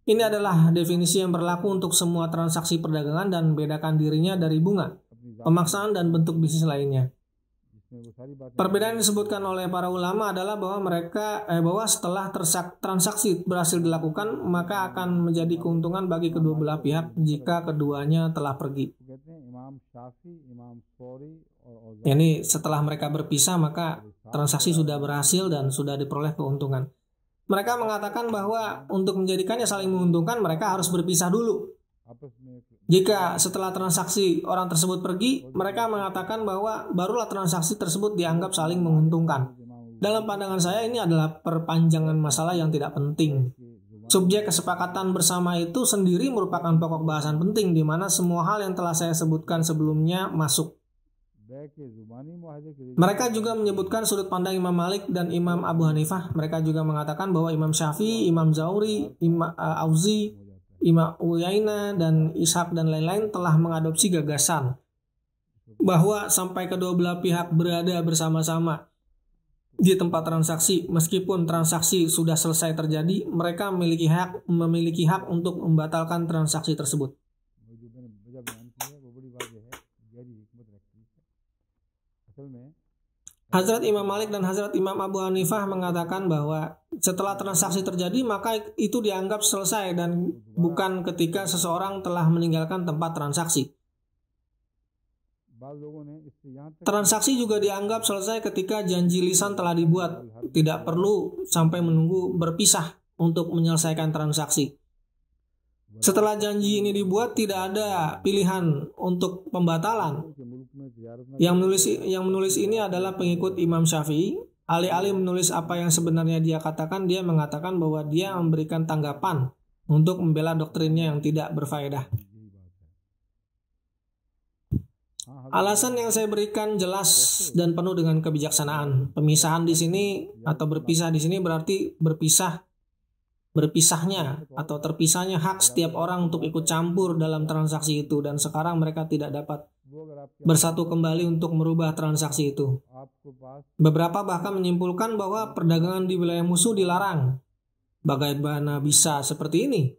Ini adalah definisi yang berlaku untuk semua transaksi perdagangan dan bedakan dirinya dari bunga, pemaksaan dan bentuk bisnis lainnya. Perbedaan yang disebutkan oleh para ulama adalah bahwa setelah transaksi berhasil dilakukan maka akan menjadi keuntungan bagi kedua belah pihak jika keduanya telah pergi. Ini setelah mereka berpisah maka transaksi sudah berhasil dan sudah diperoleh keuntungan. Mereka mengatakan bahwa untuk menjadikannya saling menguntungkan mereka harus berpisah dulu. Jika setelah transaksi orang tersebut pergi, mereka mengatakan bahwa barulah transaksi tersebut dianggap saling menguntungkan. Dalam pandangan saya ini adalah perpanjangan masalah yang tidak penting. Subjek kesepakatan bersama itu sendiri merupakan pokok bahasan penting di mana semua hal yang telah saya sebutkan sebelumnya masuk. Mereka juga menyebutkan sudut pandang Imam Malik dan Imam Abu Hanifah. Mereka juga mengatakan bahwa Imam Syafi'i, Imam Zauri, Imam Auzi, Imam Uyainah dan Ishaq dan lain-lain telah mengadopsi gagasan bahwa sampai kedua belah pihak berada bersama-sama di tempat transaksi, meskipun transaksi sudah selesai terjadi, mereka memiliki hak untuk membatalkan transaksi tersebut. Hazrat Imam Malik dan Hazrat Imam Abu Hanifah mengatakan bahwa setelah transaksi terjadi maka itu dianggap selesai dan bukan ketika seseorang telah meninggalkan tempat transaksi. Transaksi juga dianggap selesai ketika janji lisan telah dibuat. Tidak perlu sampai menunggu berpisah untuk menyelesaikan transaksi. Setelah janji ini dibuat tidak ada pilihan untuk pembatalan. Yang menulis ini adalah pengikut Imam Syafi'i. Alih-alih menulis apa yang sebenarnya dia katakan, dia mengatakan bahwa dia memberikan tanggapan untuk membela doktrinnya yang tidak berfaedah. Alasan yang saya berikan jelas dan penuh dengan kebijaksanaan. Pemisahan di sini atau berpisah di sini berarti berpisahnya atau terpisahnya hak setiap orang untuk ikut campur dalam transaksi itu, dan sekarang mereka tidak dapat bersatu kembali untuk merubah transaksi itu. Beberapa bahkan menyimpulkan bahwa perdagangan di wilayah musuh dilarang. Bagaimana bisa seperti ini?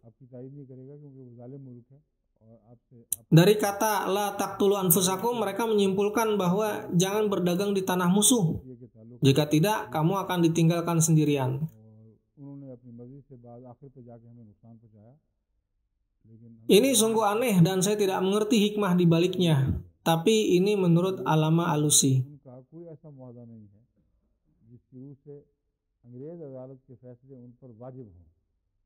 Dari kata la taqtulu anfusakum, mereka menyimpulkan bahwa jangan berdagang di tanah musuh. Jika tidak, kamu akan ditinggalkan sendirian. Ini sungguh aneh dan saya tidak mengerti hikmah di baliknya. Tapi ini menurut Alama Alusi.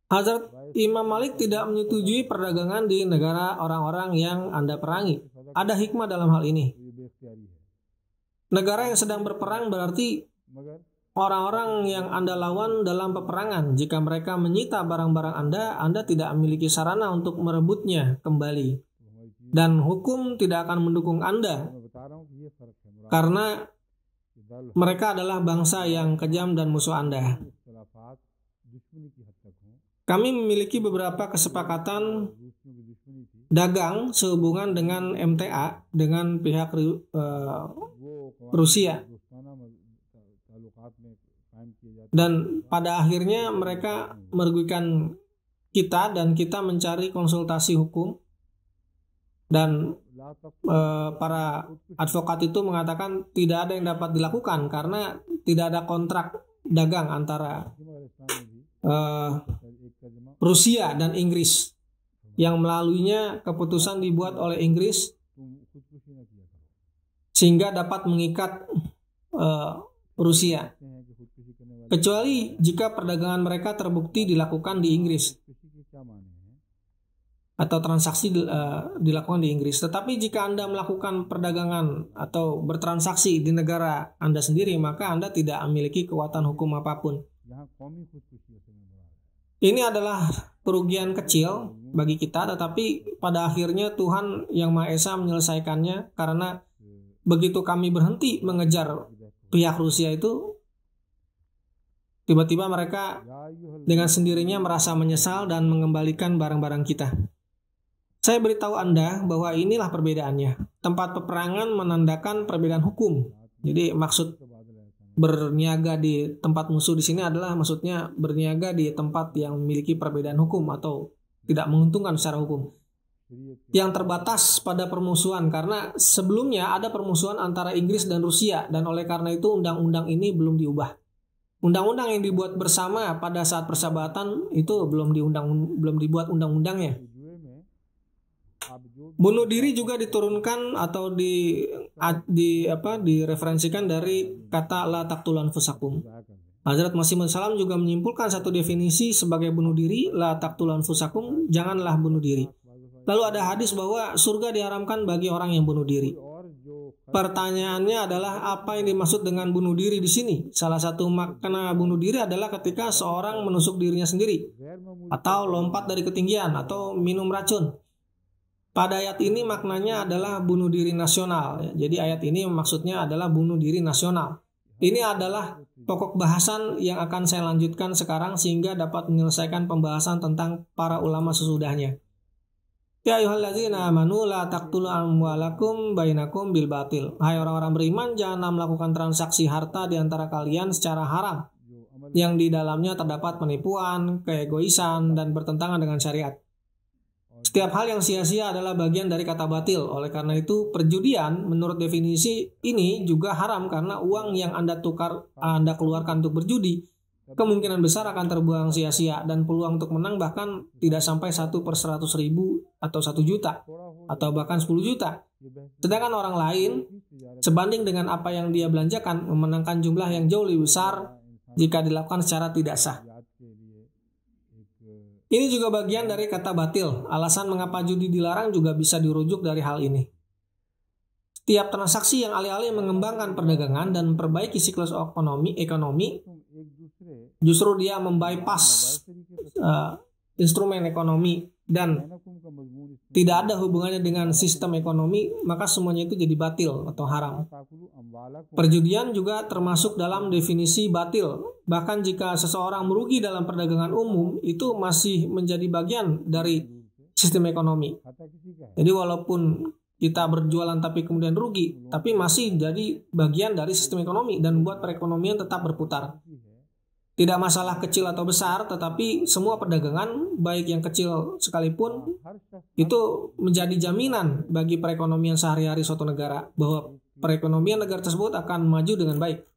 Hazrat Imam Malik tidak menyetujui perdagangan di negara orang-orang yang Anda perangi. Ada hikmah dalam hal ini. Negara yang sedang berperang berarti orang-orang yang Anda lawan dalam peperangan. Jika mereka menyita barang-barang Anda tidak memiliki sarana untuk merebutnya kembali. Dan hukum tidak akan mendukung Anda karena mereka adalah bangsa yang kejam dan musuh Anda. Kami memiliki beberapa kesepakatan dagang sehubungan dengan MTA dengan pihak Rusia. Dan pada akhirnya mereka merugikan kita dan kita mencari konsultasi hukum. Dan para advokat itu mengatakan tidak ada yang dapat dilakukan karena tidak ada kontrak dagang antara Rusia dan Inggris yang melaluinya keputusan dibuat oleh Inggris sehingga dapat mengikat Rusia, kecuali jika perdagangan mereka terbukti dilakukan di Inggris atau transaksi dilakukan di Inggris. Tetapi jika Anda melakukan perdagangan atau bertransaksi di negara Anda sendiri, maka Anda tidak memiliki kekuatan hukum apapun. Ini adalah kerugian kecil bagi kita, tetapi pada akhirnya Tuhan Yang Maha Esa menyelesaikannya karena begitu kami berhenti mengejar pihak Rusia itu, tiba-tiba mereka dengan sendirinya merasa menyesal dan mengembalikan barang-barang kita. Saya beritahu Anda bahwa inilah perbedaannya. Tempat peperangan menandakan perbedaan hukum. Jadi maksud berniaga di tempat musuh di sini adalah maksudnya berniaga di tempat yang memiliki perbedaan hukum atau tidak menguntungkan secara hukum. Yang terbatas pada permusuhan karena sebelumnya ada permusuhan antara Inggris dan Rusia dan oleh karena itu undang-undang ini belum diubah. Undang-undang yang dibuat bersama pada saat persahabatan itu belum dibuat undang-undangnya. Bunuh diri juga diturunkan atau direferensikan dari kata la taqtulu anfusakum. Hazrat Masih Maud Salam juga menyimpulkan satu definisi sebagai bunuh diri, la taqtulu anfusakum, janganlah bunuh diri. Lalu ada hadis bahwa surga diharamkan bagi orang yang bunuh diri. Pertanyaannya adalah apa yang dimaksud dengan bunuh diri di sini? Salah satu makna bunuh diri adalah ketika seorang menusuk dirinya sendiri atau lompat dari ketinggian atau minum racun. Pada ayat ini maknanya adalah bunuh diri nasional. Jadi ayat ini maksudnya adalah bunuh diri nasional. Ini adalah pokok bahasan yang akan saya lanjutkan sekarang sehingga dapat menyelesaikan pembahasan tentang para ulama sesudahnya. Ya ayyuhalladzina amanu la taqtulu amwalakum bainakum bil batil. Hai orang-orang beriman, janganlah melakukan transaksi harta di antara kalian secara haram yang di dalamnya terdapat penipuan, keegoisan dan bertentangan dengan syariat. Setiap hal yang sia-sia adalah bagian dari kata batil. Oleh karena itu, perjudian menurut definisi ini juga haram karena uang yang Anda keluarkan untuk berjudi kemungkinan besar akan terbuang sia-sia dan peluang untuk menang bahkan tidak sampai 1/100.000 atau 1 juta atau bahkan 10 juta. Sedangkan orang lain sebanding dengan apa yang dia belanjakan memenangkan jumlah yang jauh lebih besar jika dilakukan secara tidak sah. Ini juga bagian dari kata batil. Alasan mengapa judi dilarang juga bisa dirujuk dari hal ini. Setiap transaksi yang alih-alih mengembangkan perdagangan dan memperbaiki siklus ekonomi justru dia membypass instrumen ekonomi dan tidak ada hubungannya dengan sistem ekonomi, maka semuanya itu jadi batil atau haram. Perjudian juga termasuk dalam definisi batil. Bahkan jika seseorang merugi dalam perdagangan umum, itu masih menjadi bagian dari sistem ekonomi. Jadi walaupun kita berjualan tapi kemudian rugi, tapi masih jadi bagian dari sistem ekonomi dan membuat perekonomian tetap berputar. Tidak masalah kecil atau besar, tetapi semua perdagangan, baik yang kecil sekalipun, itu menjadi jaminan bagi perekonomian sehari-hari suatu negara, bahwa perekonomian negara tersebut akan maju dengan baik.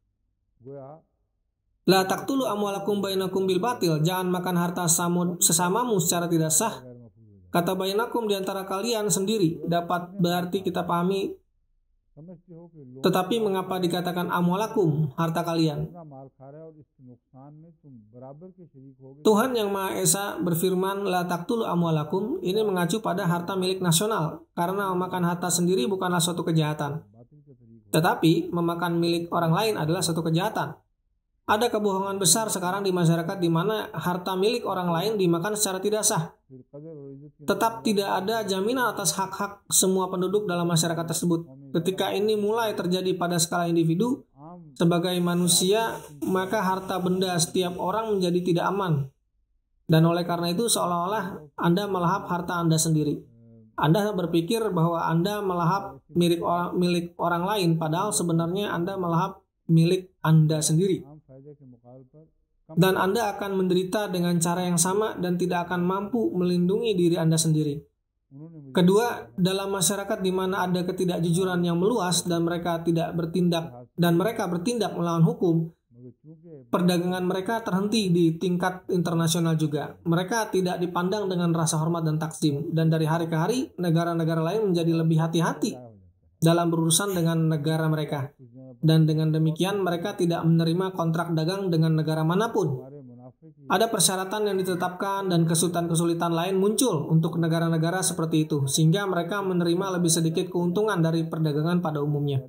La taqtulu amwalakum bainakum bil batil, jangan makan harta sesamamu secara tidak sah. Kata bainakum di antara kalian sendiri dapat berarti kita pahami. Tetapi mengapa dikatakan amwalakum, harta kalian? Tuhan Yang Maha Esa berfirman la taqtulu amwalakum, ini mengacu pada harta milik nasional karena memakan harta sendiri bukanlah suatu kejahatan. Tetapi memakan milik orang lain adalah suatu kejahatan. Ada kebohongan besar sekarang di masyarakat di mana harta milik orang lain dimakan secara tidak sah. Tetap tidak ada jaminan atas hak-hak semua penduduk dalam masyarakat tersebut. Ketika ini mulai terjadi pada skala individu, sebagai manusia, maka harta benda setiap orang menjadi tidak aman. Dan oleh karena itu seolah-olah Anda melahap harta Anda sendiri. Anda berpikir bahwa Anda melahap milik orang lain, padahal sebenarnya Anda melahap milik Anda sendiri. Dan Anda akan menderita dengan cara yang sama dan tidak akan mampu melindungi diri Anda sendiri. Kedua, dalam masyarakat di mana ada ketidakjujuran yang meluas dan mereka bertindak melawan hukum, perdagangan mereka terhenti di tingkat internasional juga. Mereka tidak dipandang dengan rasa hormat dan takzim, dan dari hari ke hari negara-negara lain menjadi lebih hati-hati dalam berurusan dengan negara mereka. Dan dengan demikian mereka tidak menerima kontrak dagang dengan negara manapun. Ada persyaratan yang ditetapkan dan kesulitan-kesulitan lain muncul untuk negara-negara seperti itu, sehingga mereka menerima lebih sedikit keuntungan dari perdagangan pada umumnya.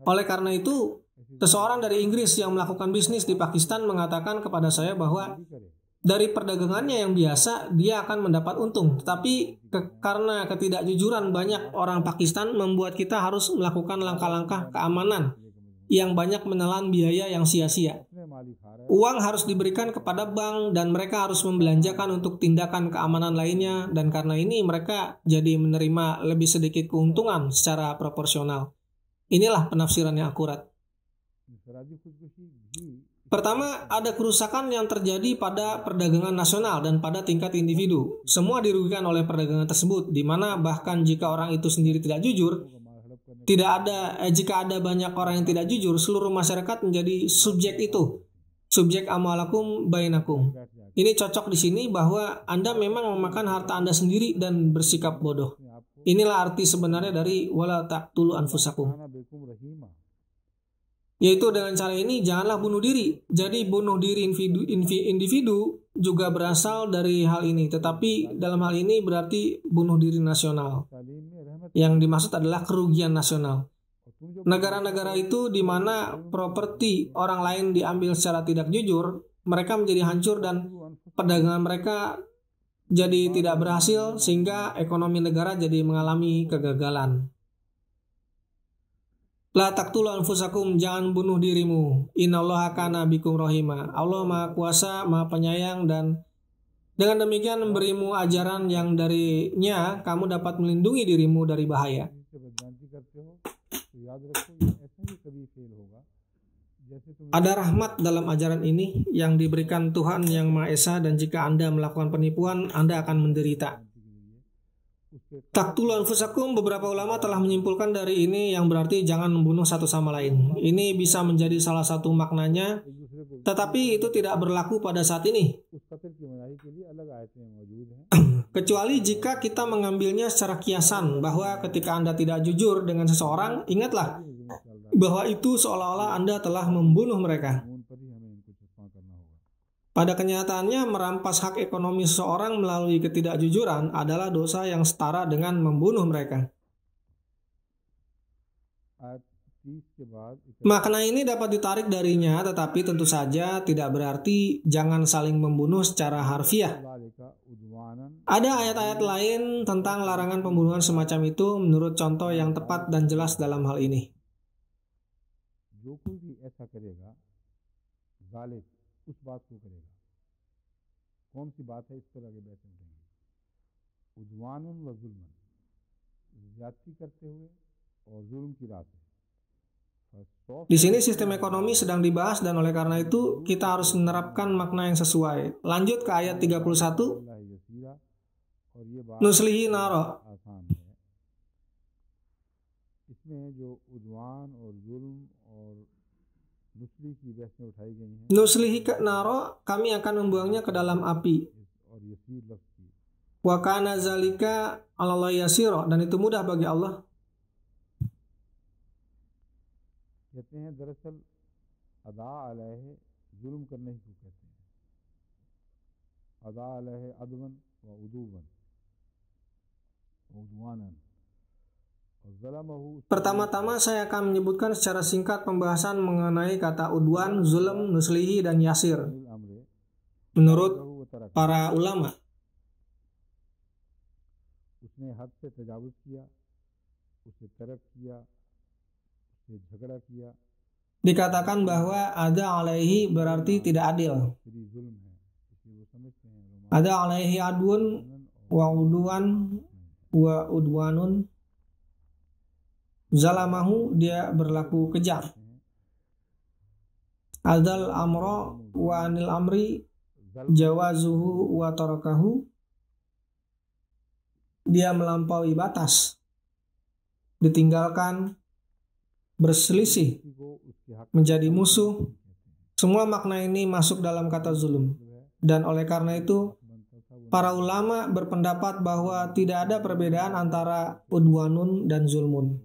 Oleh karena itu, seseorang dari Inggris yang melakukan bisnis di Pakistan mengatakan kepada saya bahwa dari perdagangannya yang biasa, dia akan mendapat untung. Tetapi karena ketidakjujuran banyak orang Pakistan membuat kita harus melakukan langkah-langkah keamanan yang banyak menelan biaya yang sia-sia. Uang harus diberikan kepada bank dan mereka harus membelanjakan untuk tindakan keamanan lainnya, dan karena ini mereka jadi menerima lebih sedikit keuntungan secara proporsional. Inilah penafsiran yang akurat. Pertama, ada kerusakan yang terjadi pada perdagangan nasional dan pada tingkat individu. Semua dirugikan oleh perdagangan tersebut, di mana bahkan jika orang itu sendiri tidak jujur, jika ada banyak orang yang tidak jujur, seluruh masyarakat menjadi subjek itu. Subjek amwalakum bainakum. Ini cocok di sini bahwa Anda memang memakan harta Anda sendiri dan bersikap bodoh. Inilah arti sebenarnya dari wala taqtulu anfusakum. Yaitu dengan cara ini janganlah bunuh diri. Jadi bunuh diri individu juga berasal dari hal ini. Tetapi dalam hal ini berarti bunuh diri nasional. Yang dimaksud adalah kerugian nasional. Negara-negara itu di mana properti orang lain diambil secara tidak jujur, mereka menjadi hancur dan perdagangan mereka jadi tidak berhasil sehingga ekonomi negara jadi mengalami kegagalan. La taqtulu anfusakum, jangan bunuh dirimu. Innallaha kana bikum rahima. Allah Maha Kuasa, Maha Penyayang, dan dengan demikian memberimu ajaran yang darinya kamu dapat melindungi dirimu dari bahaya. Ada rahmat dalam ajaran ini yang diberikan Tuhan Yang Maha Esa, dan jika Anda melakukan penipuan, Anda akan menderita. Taqtulu anfusakum, beberapa ulama telah menyimpulkan dari ini yang berarti jangan membunuh satu sama lain. Ini bisa menjadi salah satu maknanya, tetapi itu tidak berlaku pada saat ini. Kecuali jika kita mengambilnya secara kiasan, bahwa ketika Anda tidak jujur dengan seseorang, ingatlah bahwa itu seolah-olah Anda telah membunuh mereka. Pada kenyataannya, merampas hak ekonomi seseorang melalui ketidakjujuran adalah dosa yang setara dengan membunuh mereka. Makna ini dapat ditarik darinya, tetapi tentu saja tidak berarti jangan saling membunuh secara harfiah. Ada ayat-ayat lain tentang larangan pembunuhan semacam itu menurut contoh yang tepat dan jelas dalam hal ini. उस बात को करेगा। कौन सी बात है, इस पर आगे बैठे रहेंगे। उद्वानुन व जुल्मन, ज्यादती करते हुए और जुल्म की राह से। Di sini sistem ekonomi sedang dibahas dan oleh karena itu kita harus menerapkan makna yang sesuai. Lanjut ke ayat 31. Nuslihi naro. इसमें जो उद्वान और जुल्म और Nuslihi ke naro, kami akan membuangnya ke dalam api. Wa kana zalika 'ala yasira, dan itu mudah bagi Allah. कहते हैं दरअसल अदा अलैह जुल्म करने को कहते हैं। अदा अलैह अदवन व उदूवन व उदवानन, Pertama-tama saya akan menyebutkan secara singkat pembahasan mengenai kata udwan, zulm, nuslihi, dan yasir. Menurut para ulama, dikatakan bahwa ada alaihi berarti tidak adil. Ada alaihi adun wa udwan wa udwanun. Zalamahu, dia berlaku kejam. Adal amro wa anil amri jawazuhu wa tarakahu, dia melampaui batas, ditinggalkan, berselisih, menjadi musuh. Semua makna ini masuk dalam kata zulm. Dan oleh karena itu, para ulama berpendapat bahwa tidak ada perbedaan antara udwanun dan zulmun.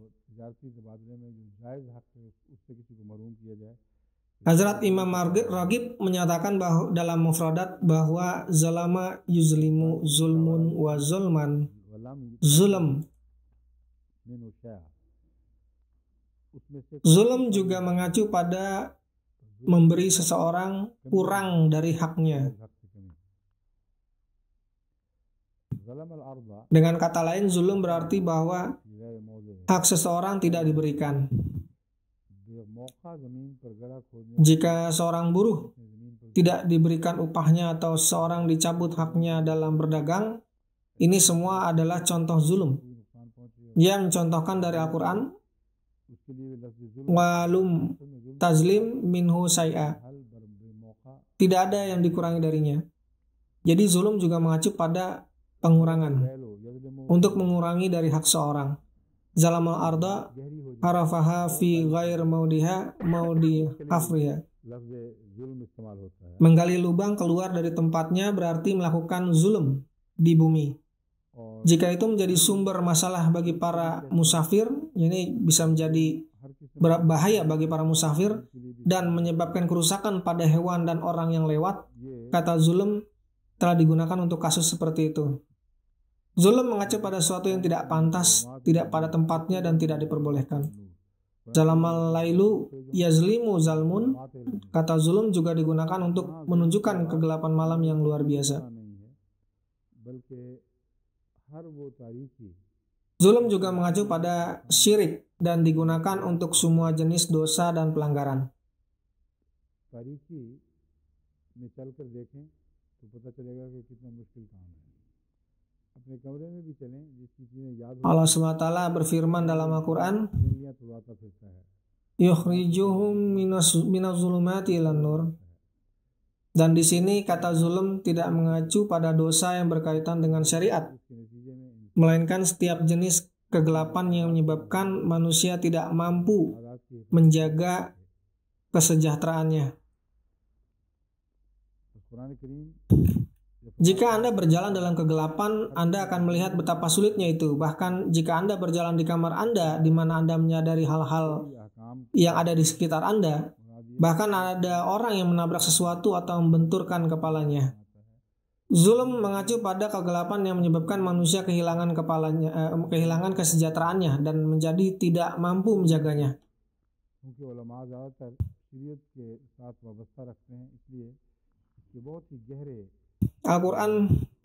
Hazrat Imam Raghib menyatakan bahwa dalam mufradat bahwa zalama yuzlimu zulmun wa zulman, zulm. Zulm juga mengacu pada memberi seseorang kurang dari haknya. Dengan kata lain, zulm berarti bahwa hak seseorang tidak diberikan. Jika seorang buruh tidak diberikan upahnya atau seorang dicabut haknya dalam berdagang, ini semua adalah contoh zulm yang contohkan dari Al-Quran. Walum tazlim minhu say'a, tidak ada yang dikurangi darinya. Jadi zulm juga mengacu pada pengurangan, untuk mengurangi dari hak seorang. Zalamal arda harafaha fi ghair maudiha maudi hafriha. Menggali lubang keluar dari tempatnya berarti melakukan zulm di bumi. Jika itu menjadi sumber masalah bagi para musafir, ini bisa menjadi berbahaya bagi para musafir dan menyebabkan kerusakan pada hewan dan orang yang lewat, kata zulm telah digunakan untuk kasus seperti itu. Zulm mengacu pada sesuatu yang tidak pantas, tidak pada tempatnya, dan tidak diperbolehkan. Zalamal lailu yazlimu zalmun, kata zulm juga digunakan untuk menunjukkan kegelapan malam yang luar biasa. Zulm juga mengacu pada syirik dan digunakan untuk semua jenis dosa dan pelanggaran. Allah SWT berfirman dalam Al-Quran, yukhrijuhum minaz-zulumati ilan nur. Dan di sini kata zulm tidak mengacu pada dosa yang berkaitan dengan syariat, melainkan setiap jenis kegelapan yang menyebabkan manusia tidak mampu menjaga kesejahteraannya. Jika Anda berjalan dalam kegelapan, Anda akan melihat betapa sulitnya itu. Bahkan jika Anda berjalan di kamar Anda, di mana Anda menyadari hal-hal yang ada di sekitar Anda, bahkan ada orang yang menabrak sesuatu atau membenturkan kepalanya. Zulm mengacu pada kegelapan yang menyebabkan manusia kehilangan kesejahteraannya dan menjadi tidak mampu menjaganya. Al-Quran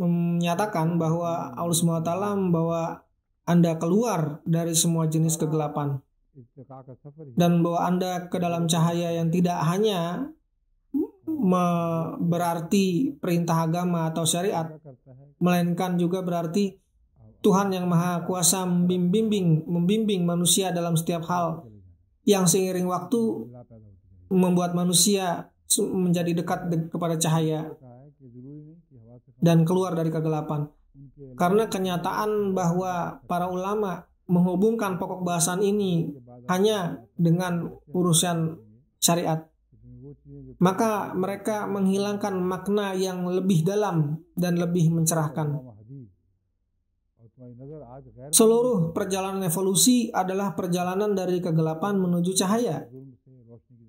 menyatakan bahwa Allah SWT membawa Anda keluar dari semua jenis kegelapan dan membawa Anda ke dalam cahaya yang tidak hanya berarti perintah agama atau syariat, melainkan juga berarti Tuhan yang Maha Kuasa membimbing manusia dalam setiap hal yang seiring waktu membuat manusia menjadi dekat kepada cahaya dan keluar dari kegelapan. Karena kenyataan bahwa para ulama menghubungkan pokok bahasan ini hanya dengan urusan syariat, maka mereka menghilangkan makna yang lebih dalam dan lebih mencerahkan. Seluruh perjalanan evolusi adalah perjalanan dari kegelapan menuju cahaya.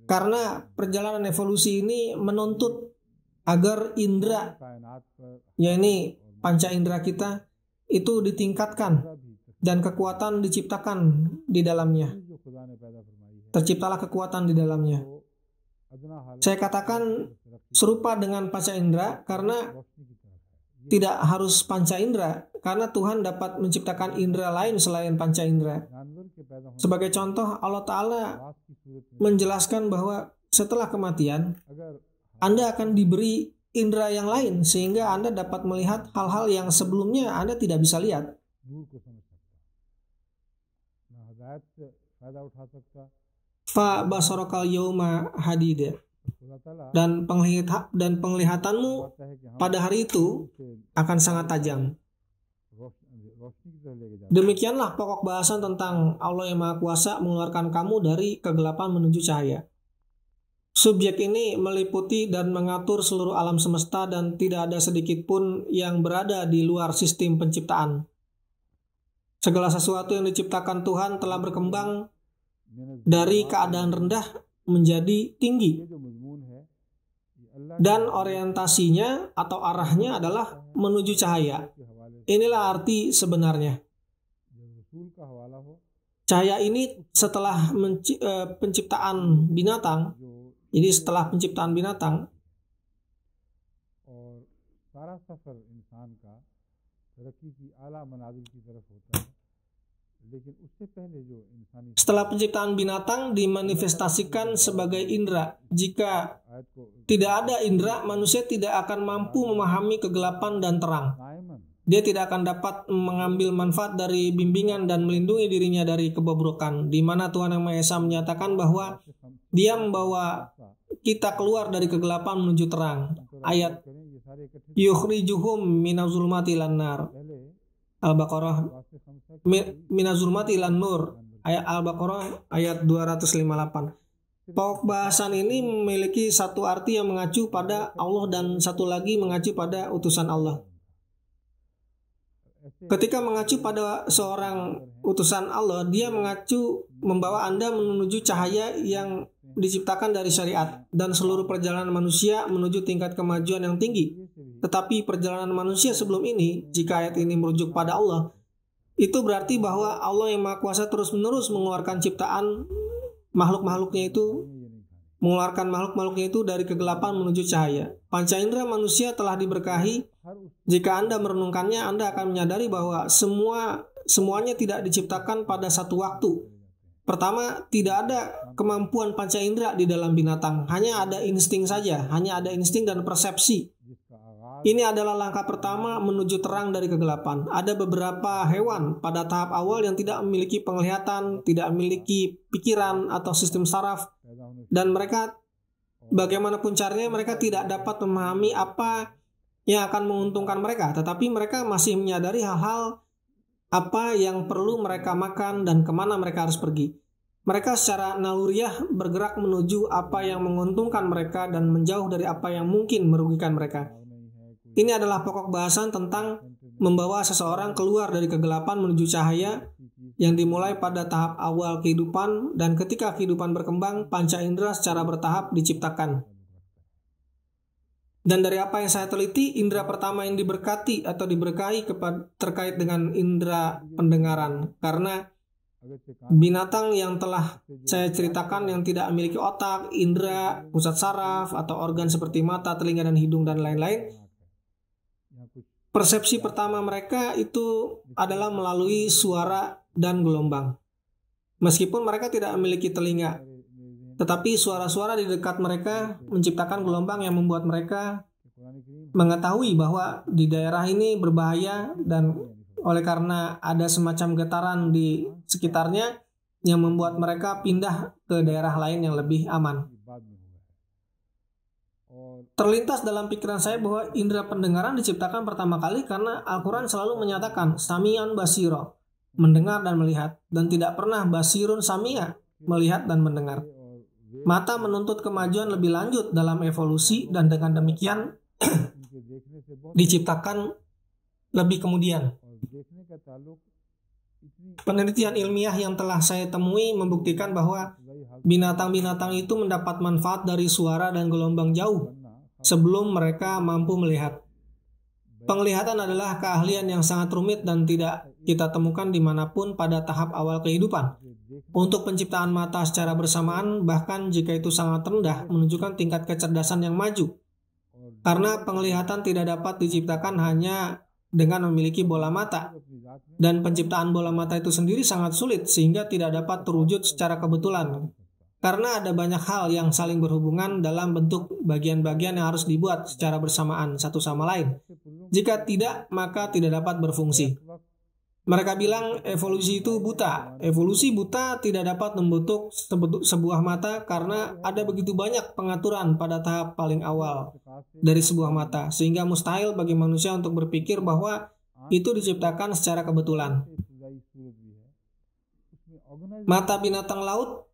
Karena perjalanan evolusi ini menuntut agar indera, yakni panca indera kita, itu ditingkatkan dan kekuatan diciptakan di dalamnya. जो खुदा ने पैदा फरमाई है Terciptalah kekuatan di dalamnya. वो अदना हालत Saya katakan serupa dengan panca indera karena रोशनी की तरफ है। tidak harus panca indera, karena Tuhan dapat menciptakan indera lain selain panca indera. जानवर के पैदा होने Sebagai contoh, Allah Ta'ala रात की सूरत में menjelaskan bahwa setelah kematian, अगर Anda akan diberi indera yang lain sehingga Anda dapat melihat hal-hal yang sebelumnya Anda tidak bisa lihat. नूर को समझ सकता, ना हदायत से फायदा उठा सकता, Fa basarokal yauma hadid. खुदा ताला Dan penglihatanmu कहता है कि हम pada hari itu उसे akan sangat tajam. रोशनी की तरफ लेके जाते Demikianlah pokok bahasan tentang Allah yang Maha Kuasa mengeluarkan kamu dari kegelapan menuju cahaya. Subjek ini meliputi dan mengatur seluruh alam semesta dan tidak ada sedikit pun yang berada di luar sistem penciptaan. Segala sesuatu yang diciptakan Tuhan telah berkembang मैंने dari keadaan rendah menjadi tinggi. ये जो मजमून है ये अल्लाह Dan orientasinya atau arahnya adalah menuju cahaya. के हवाले Inilah arti sebenarnya. से जब रसूल का हवाला हो Cahaya ini setelah penciptaan binatang, जो jadi setelah penciptaan binatang, और सारा सफ़र इंसान का तरक्की की आला मनाजिल की तरफ होता है, लेकिन उससे पहले जो इंसानी setelah penciptaan binatang dimanifestasikan sebagai indera. Jika आयत को tidak ada indera, manusia tidak akan mampu memahami kegelapan dan terang. कायमन Dia tidak akan dapat mengambil manfaat dari bimbingan dan melindungi dirinya dari kebobrokan, di mana Tuhan Yang Maha Esa menyatakan bahwa से हम Dia membawa kita keluar dari kegelapan menuju terang. Ayat करें ये सारे इकट्ठे yukhrijuhum minazulmati ilan nar. पहले Al-Baqarah वास्ते खमसा की minazulmati ilan nur. Ayat Al-Baqarah ayat 258. Pokok bahasan ini memiliki satu arti yang mengacu pada Allah dan satu lagi mengacu pada utusan Allah. ऐसे Ketika mengacu pada seorang utusan Allah, dia mengacu membawa Anda menuju cahaya yang diciptakan dari syariat dan seluruh perjalanan manusia menuju tingkat kemajuan yang tinggi. Tetapi perjalanan manusia sebelum ini, jika ayat ini merujuk pada Allah, itu berarti bahwa Allah yang Maha Kuasa terus-menerus mengeluarkan ciptaan makhluk-makhluknya itu dari kegelapan menuju cahaya. Panca indera manusia telah diberkahi. हर उस Jika Anda merenungkannya, Anda akan menyadari bahwa semuanya tidak diciptakan pada satu waktu. Pertama, tidak ada kemampuan panca indera di dalam binatang. Hanya ada insting saja, hanya ada insting dan persepsi. जिसका आगाज Ini adalah langkah pertama menuju terang dari kegelapan. Ada beberapa hewan pada tahap awal yang tidak memiliki penglihatan, tidak memiliki pikiran atau sistem saraf, पैदा होने dan mereka bagaimanapun caranya mereka tidak dapat memahami apa yang akan menguntungkan mereka, tetapi mereka masih menyadari hal-hal apa yang perlu mereka makan dan kemana mereka harus pergi. Mereka secara naluriah bergerak menuju apa yang menguntungkan mereka dan menjauh dari apa yang mungkin merugikan mereka. भाव नहीं है कोई Ini adalah pokok bahasan tentang membawa seseorang keluar dari kegelapan menuju cahaya yang dimulai pada tahap awal kehidupan, dan ketika kehidupan berkembang, panca indera secara bertahap diciptakan. Dan dari apa yang saya teliti, indera pertama yang diberkati atau diberkahi terkait dengan indera pendengaran. Karena अगर से कान binatang yang telah saya ceritakan yang tidak memiliki otak, indera, pusat saraf, atau organ seperti mata, telinga, dan hidung, dan lain-lain, यहाँ कुछ persepsi pertama mereka itu adalah melalui suara dan gelombang. Meskipun mereka tidak memiliki telinga, tetapi suara-suara di dekat mereka menciptakan gelombang yang membuat mereka Quran करीम mengetahui bahwa di daerah ini berbahaya, dan oleh karena ada semacam getaran di sekitarnya yang membuat mereka pindah ke daerah lain yang lebih aman. की बाद में हुआ है और Terlintas dalam pikiran saya bahwa indera pendengaran diciptakan pertama kali karena Al-Quran selalu menyatakan Sami'an basiro, mendengar dan melihat, dan tidak pernah basirun samia, melihat dan mendengar. Mata menuntut kemajuan lebih lanjut dalam evolusi, dan dengan demikian उनके देखने से बहुत diciptakan lebih kemudian. और देखने का ताल्लुक इतनी Penelitian ilmiah yang telah saya temui membuktikan bahwa सही हाल binatang-binatang itu mendapat manfaat dari suara dan gelombang jauh बनना sebelum mereka mampu melihat. Penglihatan adalah keahlian yang sangat rumit dan tidak kita temukan dimanapun pada tahap awal kehidupan. Untuk penciptaan mata secara bersamaan, bahkan jika itu sangat rendah, menunjukkan tingkat kecerdasan yang maju. Karena penglihatan tidak dapat diciptakan hanya dengan memiliki bola mata. Dan penciptaan bola mata itu sendiri sangat sulit, sehingga tidak dapat terwujud secara kebetulan. Karena ada banyak hal yang saling berhubungan dalam bentuk bagian-bagian yang harus dibuat secara bersamaan satu sama lain. Jika tidak, maka tidak dapat berfungsi. Mereka bilang evolusi itu buta. Evolusi buta tidak dapat membentuk sebuah mata karena ada begitu banyak pengaturan pada tahap paling awal dari sebuah mata, sehingga mustahil bagi manusia untuk berpikir bahwa itu diciptakan secara kebetulan. Mata binatang laut,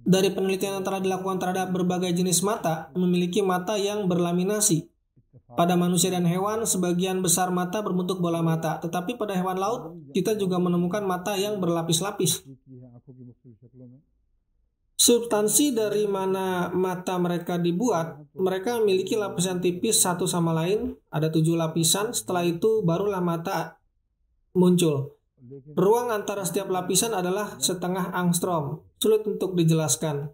dari penelitian yang telah dilakukan terhadap berbagai jenis mata, memiliki mata yang berlaminasi. Pada manusia dan hewan, sebagian besar mata berbentuk bola mata, tetapi pada hewan laut, kita juga menemukan mata yang berlapis-lapis. Substansi dari mana mata mereka dibuat, mereka memiliki lapisan tipis satu sama lain, ada 7 lapisan, setelah itu barulah mata muncul. Ruang antara setiap lapisan adalah setengah angstrom, sulit untuk dijelaskan.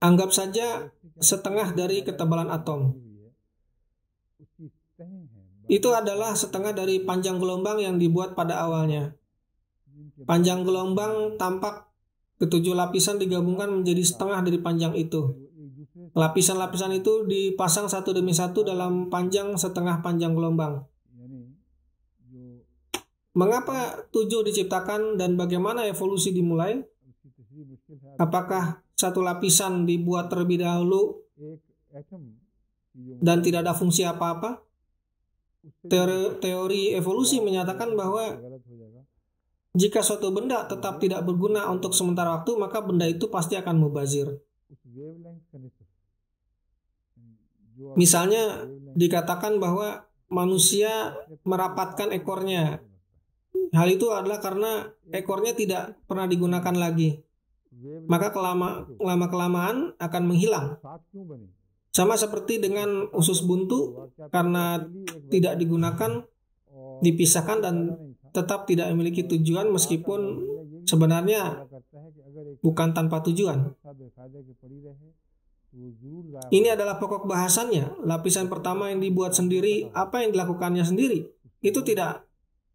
Anggap saja setengah dari ketebalan atom. Itu adalah setengah dari panjang gelombang yang dibuat pada awalnya. Panjang gelombang tampak ketujuh lapisan digabungkan menjadi setengah dari panjang itu. Lapisan-lapisan itu dipasang satu demi satu dalam panjang setengah panjang gelombang. Mengapa 7 diciptakan dan bagaimana evolusi dimulai? Apakah satu lapisan dibuat terlebih dahulu dan tidak ada fungsi apa-apa? Teori evolusi menyatakan bahwa jika suatu benda tetap tidak berguna untuk sementara waktu, maka benda itu pasti akan mubazir. Misalnya, dikatakan bahwa manusia merapatkan ekornya. Hal itu adalah karena ekornya tidak pernah digunakan lagi. Maka lama-kelamaan akan menghilang. Sama seperti dengan usus buntu, karena tidak digunakan, dipisahkan dan tetap tidak memiliki tujuan meskipun sebenarnya bukan tanpa tujuan. Ini adalah pokok bahasannya. Lapisan pertama yang dibuat sendiri, apa yang dilakukannya sendiri, itu tidak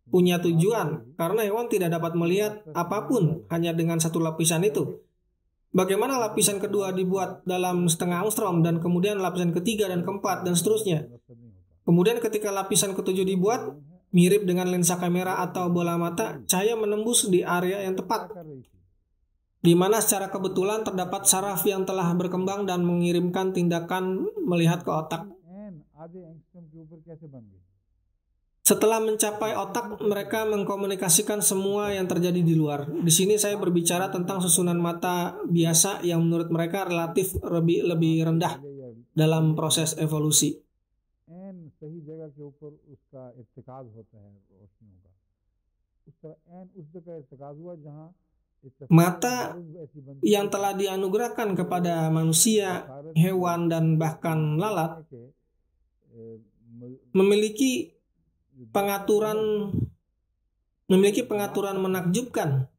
punya tujuan, karena hewan tidak dapat melihat apapun hanya dengan satu lapisan itu. Bagaimana lapisan kedua dibuat dalam setengah angstrom, dan kemudian lapisan ketiga dan keempat, dan seterusnya. Kemudian ketika lapisan ketujuh dibuat, mirip dengan lensa kamera atau bola mata, cahaya menembus di area yang tepat, di mana secara kebetulan terdapat saraf yang telah berkembang dan mengirimkan tindakan melihat ke otak. Setelah mencapai otak, mereka mengkomunikasikan semua yang terjadi di luar. Di sini saya berbicara tentang susunan mata biasa yang menurut mereka relatif lebih rendah dalam proses evolusi. Mata yang telah dianugerahkan kepada manusia, hewan, dan bahkan lalat memiliki pengaturan menakjubkan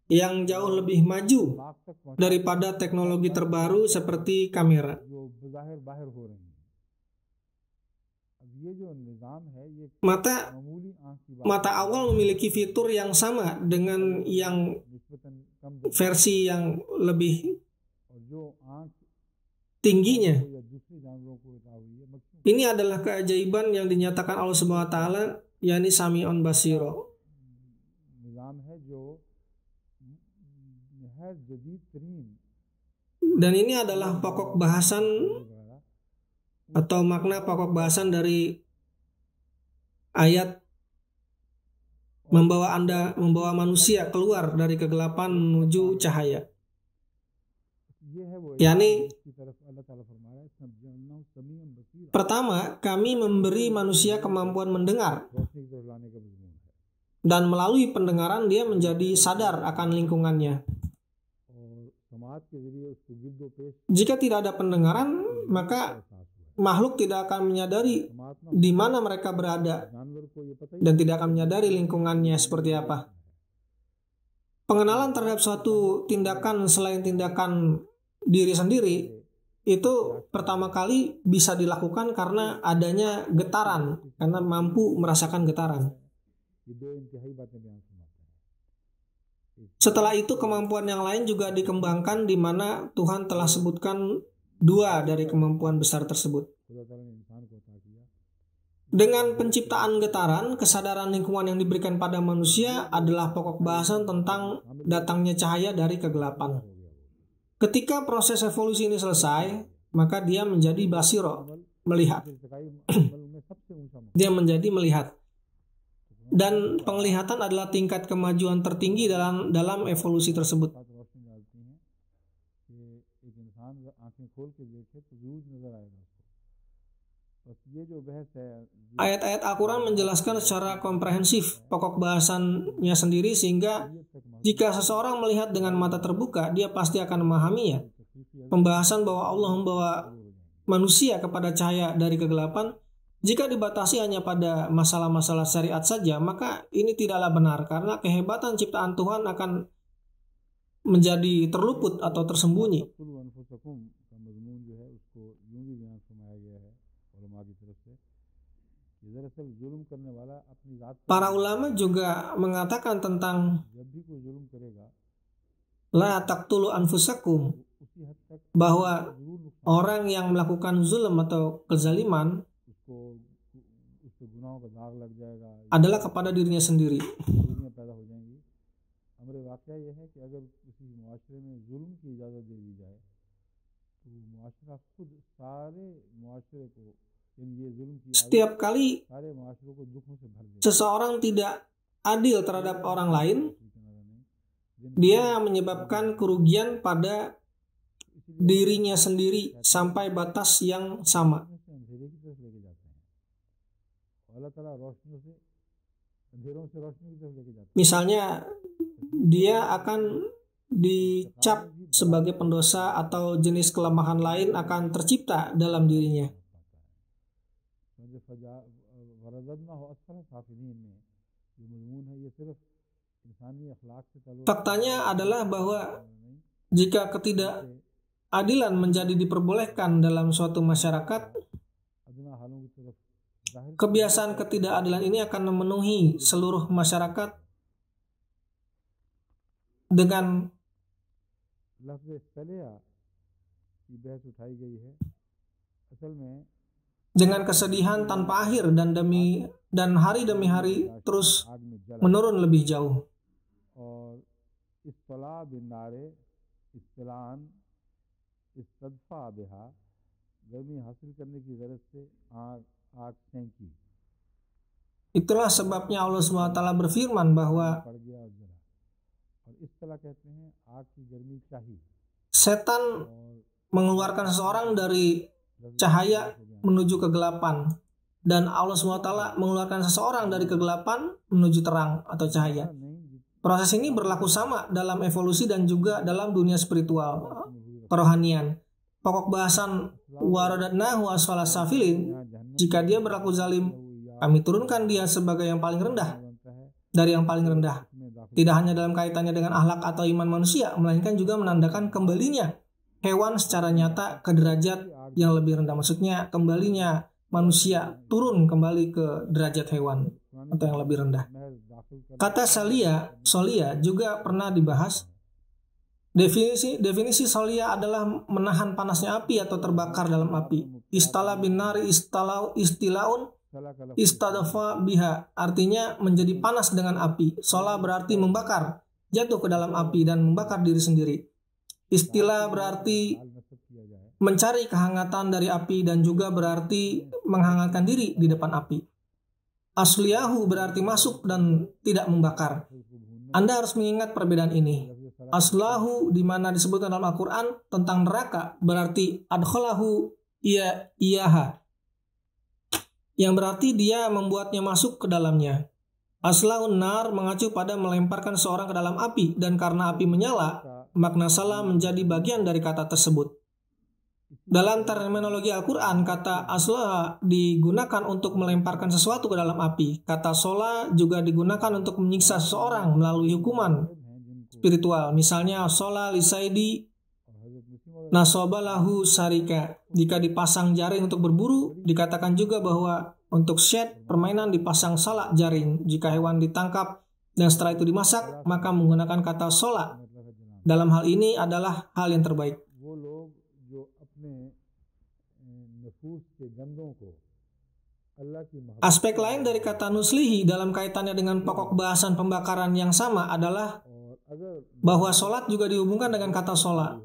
yang jauh lebih maju daripada teknologi terbaru seperti kamera. Mata awal memiliki fitur yang sama dengan yang versi yang lebih tingginya. Ini adalah keajaiban yang dinyatakan Allah Subhanahu wa taala, yakni Sami'un Basiro. Dan ini adalah pokok bahasan atau makna pokok bahasan dari ayat membawa manusia keluar dari kegelapan menuju cahaya. yakni pertama, kami memberi manusia kemampuan mendengar, dan melalui pendengaran dia menjadi sadar akan lingkungannya. Jika tidak ada pendengaran, maka makhluk tidak akan menyadari di mana mereka berada dan tidak akan menyadari lingkungannya seperti apa. Pengenalan terhadap suatu tindakan selain tindakan diri sendiri itu pertama kali bisa dilakukan karena adanya getaran, karena mampu merasakan getaran. Setelah itu kemampuan yang lain juga dikembangkan di mana Tuhan telah sebutkan dua dari kemampuan besar tersebut. Dengan penciptaan getaran, kesadaran lingkungan yang diberikan pada manusia adalah pokok bahasan tentang datangnya cahaya dari kegelapan. Ketika proses evolusi ini selesai, maka dia menjadi basiro, melihat. Dia menjadi melihat. Dan penglihatan adalah tingkat kemajuan tertinggi dalam evolusi tersebut. Ayat-ayat Al-Quran menjelaskan secara komprehensif pokok bahasannya sendiri sehingga jika seseorang melihat dengan mata terbuka, dia pasti akan memahaminya. Pembahasan bahwa Allah membawa manusia kepada cahaya dari kegelapan, jika dibatasi hanya pada masalah-masalah syariat saja, maka ini tidaklah benar karena kehebatan ciptaan Tuhan akan menjadi terluput atau tersembunyi. Para ulama juga mengatakan tentang la taqtulu anfusakum, bahwa orang yang melakukan zulm atau kezaliman adalah kepada dirinya sendiri. Setiap kali seseorang tidak adil terhadap orang lain, dia menyebabkan kerugian pada dirinya sendiri sampai batas yang sama. Misalnya, dia akan dicap sebagai pendosa atau jenis kelemahan lain akan tercipta dalam dirinya. Faktanya adalah bahwa jika ketidakadilan menjadi diperbolehkan dalam suatu masyarakat, kebiasaan ketidakadilan ini akan memenuhi seluruh masyarakat dengan kesedihan tanpa akhir dan hari demi hari terus menurun lebih jauh. Itulah sebabnya Allah SWT berfirman bahwa setan mengeluarkan seseorang dari cahaya menuju kegelapan, dan Allah SWT mengeluarkan seseorang dari kegelapan menuju terang atau cahaya. Proses ini berlaku sama dalam evolusi dan juga dalam dunia spiritual, kerohanian. Pokok bahasan waradatnahu asfala safilin, jika dia berlaku zalim, kami turunkan dia sebagai yang paling rendah dari yang paling rendah. Tidak hanya dalam kaitannya dengan akhlak atau iman manusia, melainkan juga menandakan kembalinya hewan secara nyata ke derajat yang lebih rendah. Maksudnya kembalinya manusia turun kembali ke derajat hewan atau yang lebih rendah. Kata solia juga pernah dibahas. Definisi solia adalah menahan panasnya api atau terbakar dalam api. Istala binari istilaun istadafa biha, artinya menjadi panas dengan api. Sola berarti membakar, jatuh ke dalam api dan membakar diri sendiri. Istilah berarti mencari kehangatan dari api dan juga berarti menghangatkan diri di depan api. Asliyahu berarti masuk dan tidak membakar. Anda harus mengingat perbedaan ini. Aslahu di mana disebutkan dalam Al-Quran tentang neraka berarti adkhalahu iyaha, yang berarti dia membuatnya masuk ke dalamnya. Aslahun nar mengacu pada melemparkan seorang ke dalam api, dan karena api menyala, makna salah menjadi bagian dari kata tersebut. Dalam terminologi Al-Quran, kata asla digunakan untuk melemparkan sesuatu ke dalam api. Kata sola juga digunakan untuk menyiksa seseorang melalui hukuman spiritual. Misalnya, sola lisaidi nasobalahu sarika. Jika dipasang jaring untuk berburu, dikatakan juga bahwa untuk syed, permainan dipasang salak jaring. Jika hewan ditangkap dan setelah itu dimasak, maka menggunakan kata sola. Dalam hal ini adalah hal yang terbaik. Aspek lain dari kata nuslihi dalam kaitannya dengan pokok bahasan pembakaran yang sama adalah bahwa sholat juga dihubungkan dengan kata sholat.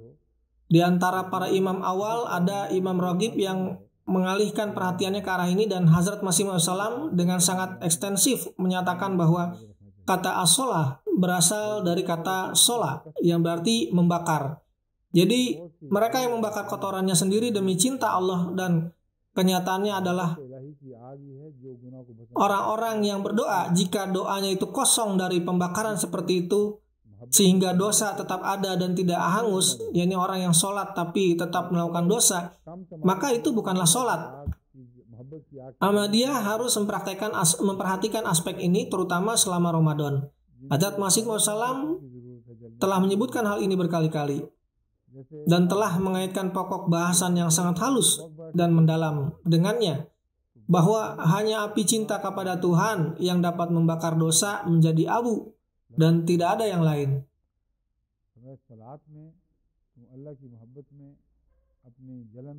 Di antara para imam awal ada Imam Raghib yang mengalihkan perhatiannya ke arah ini, dan Hazrat Masih Maud Salam dengan sangat ekstensif menyatakan bahwa kata as-sholah berasal dari kata sholah yang berarti membakar. Jadi mereka yang membakar kotorannya sendiri demi cinta Allah, dan kenyataannya adalah orang-orang yang berdoa jika doanya itu kosong dari pembakaran seperti itu sehingga dosa tetap ada dan tidak hangus, yakni orang yang sholat tapi tetap melakukan dosa, maka itu bukanlah sholat. Ahmadiyah harus memperhatikan aspek ini terutama selama Ramadan. Hazrat Masih Maud Salam telah menyebutkan hal ini berkali-kali dan telah mengaitkan pokok bahasan yang sangat halus dan mendalam dengannya, bahwa hanya api cinta kepada Tuhan yang dapat membakar dosa menjadi abu dan tidak ada yang lain.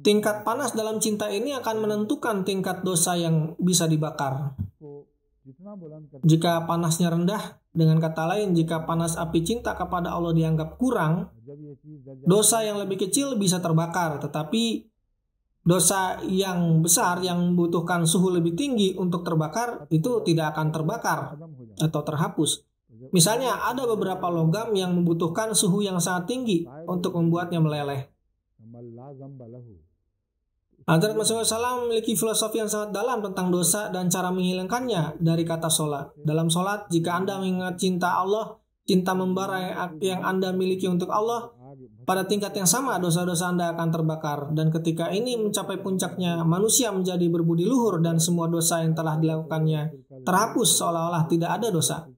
Tingkat panas dalam cinta ini akan menentukan tingkat dosa yang bisa dibakar. Jika panasnya rendah, dengan kata lain, jika panas api cinta kepada Allah dianggap kurang, dosa yang lebih kecil bisa terbakar, tetapi dosa yang besar yang membutuhkan suhu lebih tinggi untuk terbakar, itu tidak akan terbakar atau terhapus. Misalnya, ada beberapa logam yang membutuhkan suhu yang sangat tinggi untuk membuatnya meleleh. Hazrat Masih Maud Salam memiliki filosofi yang sangat dalam tentang dosa dan cara menghilangkannya dari kata sholat. Dalam sholat, jika Anda mengingat cinta Allah, cinta membara yang Anda miliki untuk Allah, pada tingkat yang sama dosa-dosa Anda akan terbakar. Dan ketika ini mencapai puncaknya, manusia menjadi berbudi luhur dan semua dosa yang telah dilakukannya terhapus seolah-olah tidak ada dosa.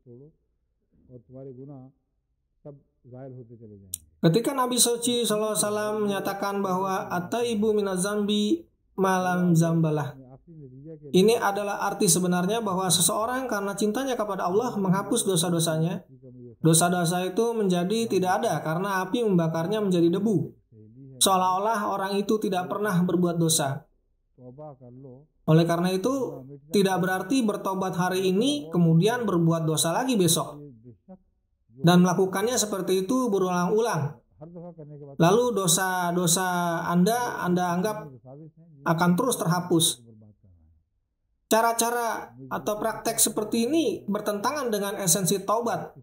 Ketika Nabi Suci SAW menyatakan bahwa at-taibu minaz zambi malam zambalah, ini adalah arti sebenarnya bahwa seseorang karena cintanya kepada Allah menghapus dosa-dosanya. Dosa-dosa itu menjadi tidak ada karena api membakarnya menjadi debu. Seolah-olah orang itu tidak pernah berbuat dosa. Oleh karena itu, tidak berarti bertobat hari ini kemudian berbuat dosa lagi besok dan melakukannya seperti itu berulang-ulang. Lalu dosa-dosa Anda anggap akan terus terhapus. Cara-cara atau praktek seperti ini bertentangan dengan esensi taubat.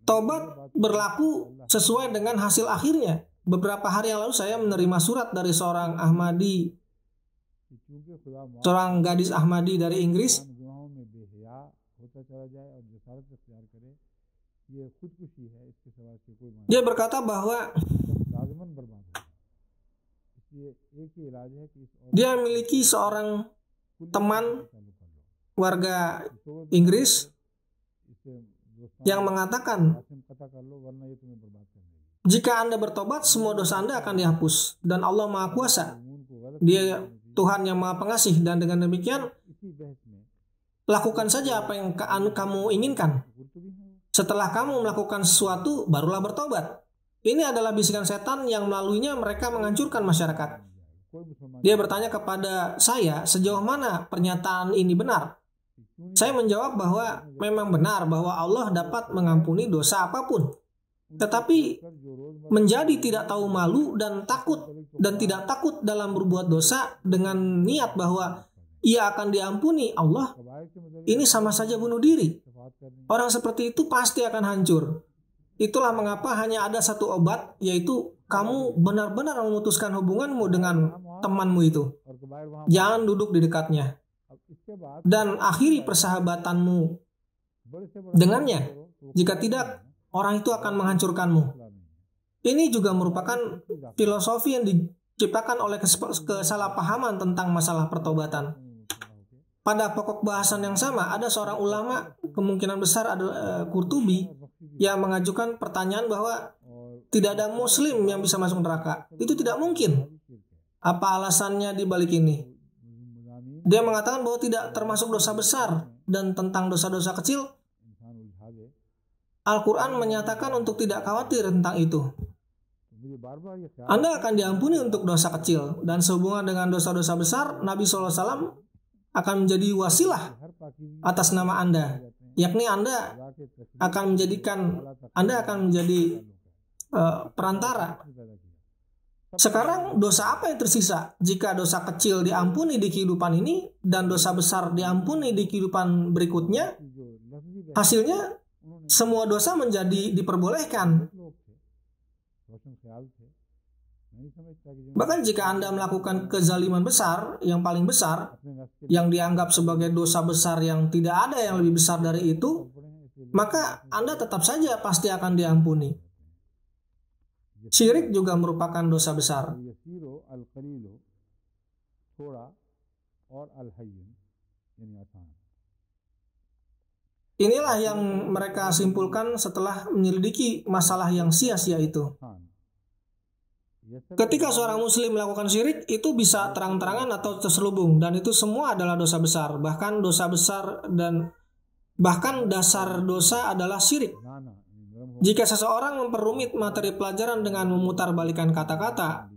Taubat berlaku sesuai dengan hasil akhirnya. Beberapa hari yang lalu saya menerima surat dari seorang Ahmadi, seorang gadis Ahmadi dari Inggris. Dia berkata bahwa dia memiliki seorang teman warga Inggris yang mengatakan, jika Anda bertobat, semua dosa Anda akan dihapus. Dan Allah Maha Kuasa. Dia Tuhan yang Maha Pengasih. Dan dengan demikian, lakukan saja apa yang kamu inginkan. Setelah kamu melakukan sesuatu, barulah bertobat. Ini adalah bisikan setan yang melaluinya mereka menghancurkan masyarakat. Dia bertanya kepada saya, sejauh mana pernyataan ini benar? Saya menjawab bahwa memang benar bahwa Allah dapat mengampuni dosa apapun. Tetapi menjadi tidak tahu malu dan tidak takut dalam berbuat dosa dengan niat bahwa ia akan diampuni Allah, ini sama saja bunuh diri. Orang seperti itu pasti akan hancur. Itulah mengapa hanya ada satu obat, yaitu kamu benar-benar memutuskan hubunganmu dengan temanmu itu. Jangan duduk di dekatnya. Dan akhiri persahabatanmu dengannya. Jika tidak, orang itu akan menghancurkanmu. Ini juga merupakan filosofi yang diciptakan oleh kesalahpahaman tentang masalah pertobatan. Pada pokok bahasan yang sama, ada seorang ulama, kemungkinan besar adalah Qurtubi, yang mengajukan pertanyaan bahwa tidak ada muslim yang bisa masuk neraka. Itu tidak mungkin. Apa alasannya di balik ini? Dia mengatakan bahwa tidak termasuk dosa besar, dan tentang dosa-dosa kecil, Al-Quran menyatakan untuk tidak khawatir tentang itu. Anda akan diampuni untuk dosa kecil, dan sehubungan dengan dosa-dosa besar, Nabi SAW akan menjadi wasilah atas nama Anda, yakni Anda akan menjadi perantara. Sekarang dosa apa yang tersisa? Jika dosa kecil diampuni di kehidupan ini dan dosa besar diampuni di kehidupan berikutnya, hasilnya semua dosa menjadi diperbolehkan. Bahkan jika Anda melakukan kezaliman besar, yang paling besar, yang dianggap sebagai dosa besar yang tidak ada yang lebih besar dari itu, maka Anda tetap saja pasti akan diampuni. Syirik juga merupakan dosa besar. Inilah yang mereka simpulkan setelah menyelidiki masalah yang sia-sia itu. Ketika seorang muslim melakukan syirik, itu bisa terang-terangan atau terselubung, dan itu semua adalah dosa besar. Bahkan dosa besar dan bahkan dasar dosa adalah syirik. Jika seseorang memperumit materi pelajaran dengan memutarbalikan kata-kata,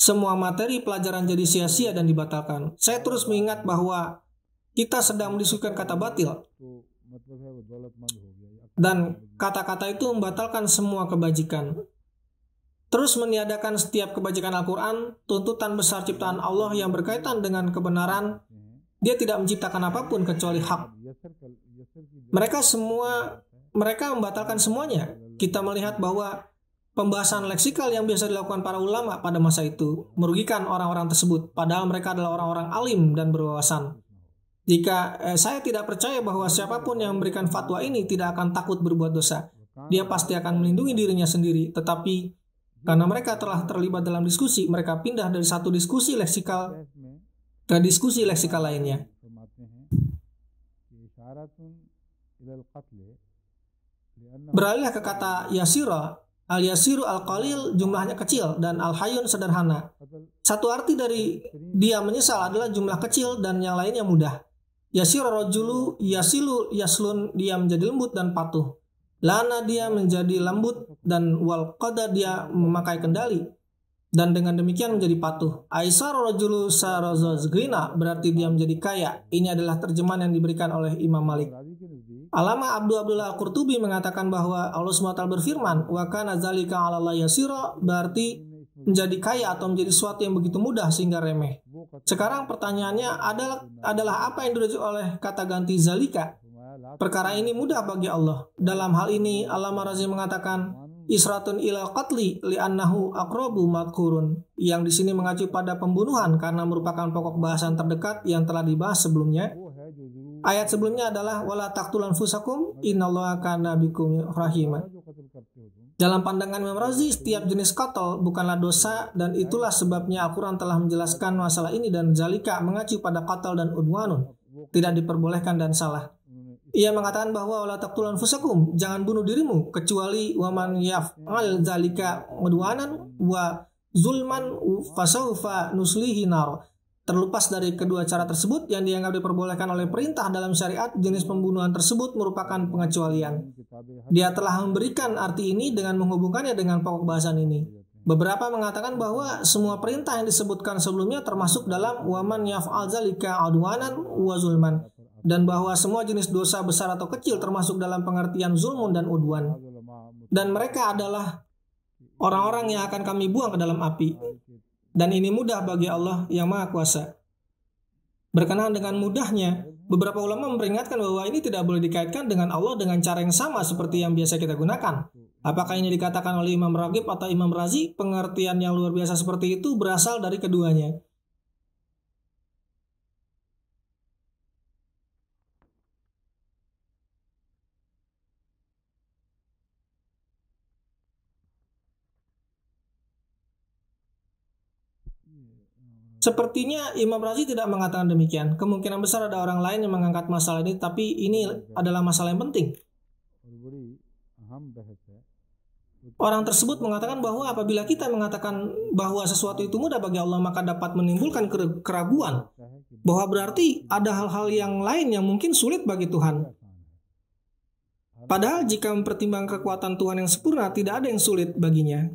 semua materi pelajaran jadi sia-sia dan dibatalkan. Saya terus mengingat bahwa kita sedang mendiskusikan kata batil, dan kata-kata itu membatalkan semua kebajikan. Terus meniadakan setiap kebajikan Al-Quran, tuntutan besar ciptaan Allah yang berkaitan dengan kebenaran. Dia tidak menciptakan apapun kecuali hak. Mereka membatalkan semuanya. Kita melihat bahwa pembahasan leksikal yang biasa dilakukan para ulama pada masa itu merugikan orang-orang tersebut, padahal mereka adalah orang-orang alim dan berwawasan. Jika saya tidak percaya bahwa siapapun yang memberikan fatwa ini tidak akan takut berbuat dosa, dia pasti akan melindungi dirinya sendiri. Tetapi karena mereka telah terlibat dalam diskusi, mereka pindah dari satu diskusi leksikal ke diskusi leksikal lainnya. Beralih ke kata yasira, al-yasiru al-qalil jumlahnya kecil dan al-hayyun sederhana. Satu arti dari dia menyesal adalah jumlah kecil dan yang lainnya mudah. Yasira rajulu yasilu yaslun, dia menjadi lembut dan patuh. Lana, dia menjadi lembut, dan wal qada, dia memakai kendali, dan dengan demikian menjadi patuh. Aisar rajulu sarazazgina, berarti dia menjadi kaya. Ini adalah terjemahan yang diberikan oleh Imam Malik. Alama Abdullah Al-Qurtubi mengatakan bahwa Allah SWT berfirman, wa kana zalika 'ala Allah yasira, berarti menjadi kaya atau menjadi sesuatu yang begitu mudah sehingga remeh. Sekarang pertanyaannya adalah apa yang dirujuk oleh kata ganti zalika? Perkara ini mudah bagi Allah. Dalam hal ini Allama Razi mengatakan isratun ila qatli li'annahu aqrabu madhkurun, yang di sini mengacu pada pembunuhan karena merupakan pokok bahasan terdekat yang telah dibahas sebelumnya. Ayat sebelumnya adalah wala taqtul anfusakum innallaha kana bikum rahima. Dalam pandangan Imam Razi, setiap jenis qatl bukanlah dosa, dan itulah sebabnya Al-Quran telah menjelaskan masalah ini, dan zalika mengacu pada qatl dan udwanun, tidak diperbolehkan dan salah. Ia mengatakan bahwa wala taqtul anfusakum, jangan bunuh dirimu kecuali waman yaf'al zalika udwanan wa zulman fasawfa nuslihi nar. Terlepas dari kedua cara tersebut yang dianggap diperbolehkan oleh perintah dalam syariat, jenis pembunuhan tersebut merupakan pengecualian. Dia telah memberikan arti ini dengan menghubungkannya dengan pokok bahasan ini. Beberapa mengatakan bahwa semua perintah yang disebutkan sebelumnya termasuk dalam waman yaf'al zalika udwanan wa zulman, dan bahwa semua jenis dosa besar atau kecil termasuk dalam pengertian zulmun dan udwan. Dan mereka adalah orang-orang yang akan kami buang ke dalam api. Dan ini mudah bagi Allah yang Maha Kuasa. Berkenaan dengan mudahnya, beberapa ulama memperingatkan bahwa ini tidak boleh dikaitkan dengan Allah dengan cara yang sama seperti yang biasa kita gunakan. Apakah ini dikatakan oleh Imam Raghib atau Imam Razi? Pengertian yang luar biasa seperti itu berasal dari keduanya. Sepertinya Imam Razi tidak mengatakan demikian. Kemungkinan besar ada orang lain yang mengangkat masalah ini, tapi ini adalah masalah yang penting. Orang tersebut mengatakan bahwa apabila kita mengatakan bahwa sesuatu itu mudah bagi Allah, maka dapat menimbulkan keraguan bahwa berarti ada hal-hal yang lain yang mungkin sulit bagi Tuhan. Padahal jika mempertimbangkan kekuatan Tuhan yang sempurna, tidak ada yang sulit baginya.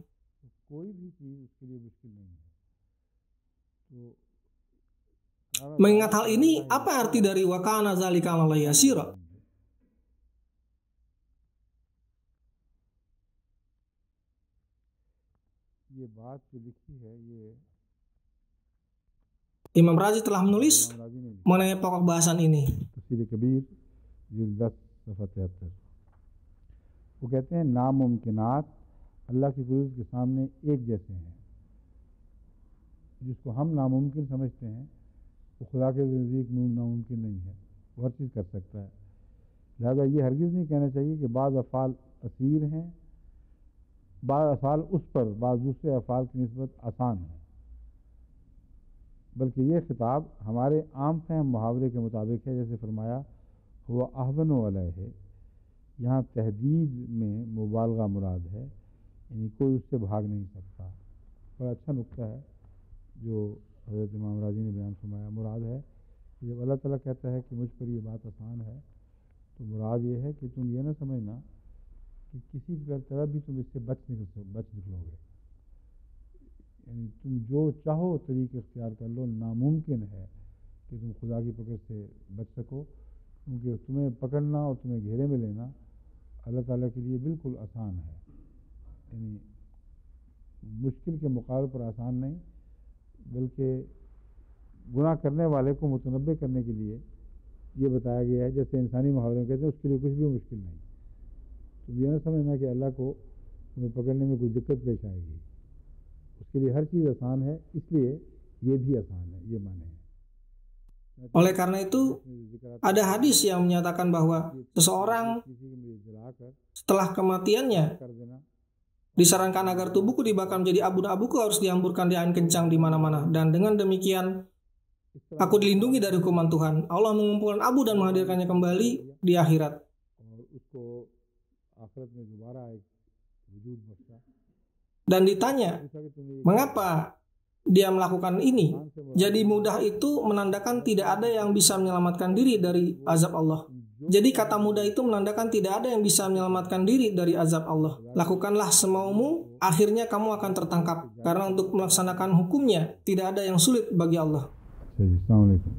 Mengingat hal ini, apa arti dari wa kana dzalika 'ala Allahi yasira? Imam Razi telah menulis mengenai pokok bahasan ini. वो कहते हैं नामुमकिनात अल्लाह की कुदरत के सामने एक जैसे हैं। जिसको हम नामुमकिन समझते हैं वो खुदा के नज़दीक नामुमकिन नहीं है, वो हर चीज़ कर सकता है। लिहाजा ये हरगिज़ नहीं कहना चाहिए कि बाज़ अफ़ाल असीर हैं, बाज़ अफ़ाल उस पर बाज़ दूसरे अफ़ाल की निस्बत आसान है, बल्कि ये खिताब हमारे आम फहम मुहावरे के मुताबिक है। जैसे फरमाया हुआ अहवनो अलैहि, यहाँ तहदीद में मुबालगा मुराद है, यानी कोई उससे भाग नहीं सकता। बड़ा अच्छा नुक्ता है जो हज़रत इमाम राज़ी ने बयान फरमाया। मुराद है कि जब अल्लाह ताला कहता है कि मुझ पर ये बात आसान है, तो मुराद ये है कि तुम ये ना समझना कि किसी तरह भी तुम इससे बच निकलोगे। यानी तुम जो चाहो तरीके इख्तियार कर लो, नामुमकिन है कि तुम खुदा की पकड़ से बच सको, क्योंकि तुम्हें पकड़ना और तुम्हें घेरे में लेना अल्लाह ताला के लिए बिल्कुल आसान है। यानी मुश्किल के मुकाबले पर आसान नहीं, बल्कि गुनाह करने वाले को मुतनब्बे करने के लिए ये बताया गया है। जैसे इंसानी मुहावरे में कहते हैं उसके लिए कुछ भी मुश्किल नहीं। तुम ये ना समझना कि अल्लाह को तुम्हें पकड़ने में कुछ दिक्कत पेश आएगी, उसके लिए हर चीज़ आसान है, इसलिए ये भी आसान है, ये माने हैं। Oleh karena itu, ada hadis yang menyatakan bahwa seseorang setelah kematiannya disarankan agar tubuhku dibakar menjadi abu-abuku harus dihamburkan di angin kencang di mana-mana. Dan dengan demikian, aku dilindungi dari hukuman Tuhan. Allah mengumpulkan abu dan menghadirkannya kembali di akhirat. Dan ditanya, mengapa dia melakukan ini? Jadi mudah itu menandakan tidak ada yang bisa menyelamatkan diri dari azab Allah. Jadi kata mudah itu menandakan tidak ada yang bisa menyelamatkan diri dari azab Allah. Lakukanlah semaumu, akhirnya kamu akan tertangkap. Karena untuk melaksanakan hukumnya tidak ada yang sulit bagi Allah. Assalamualaikum.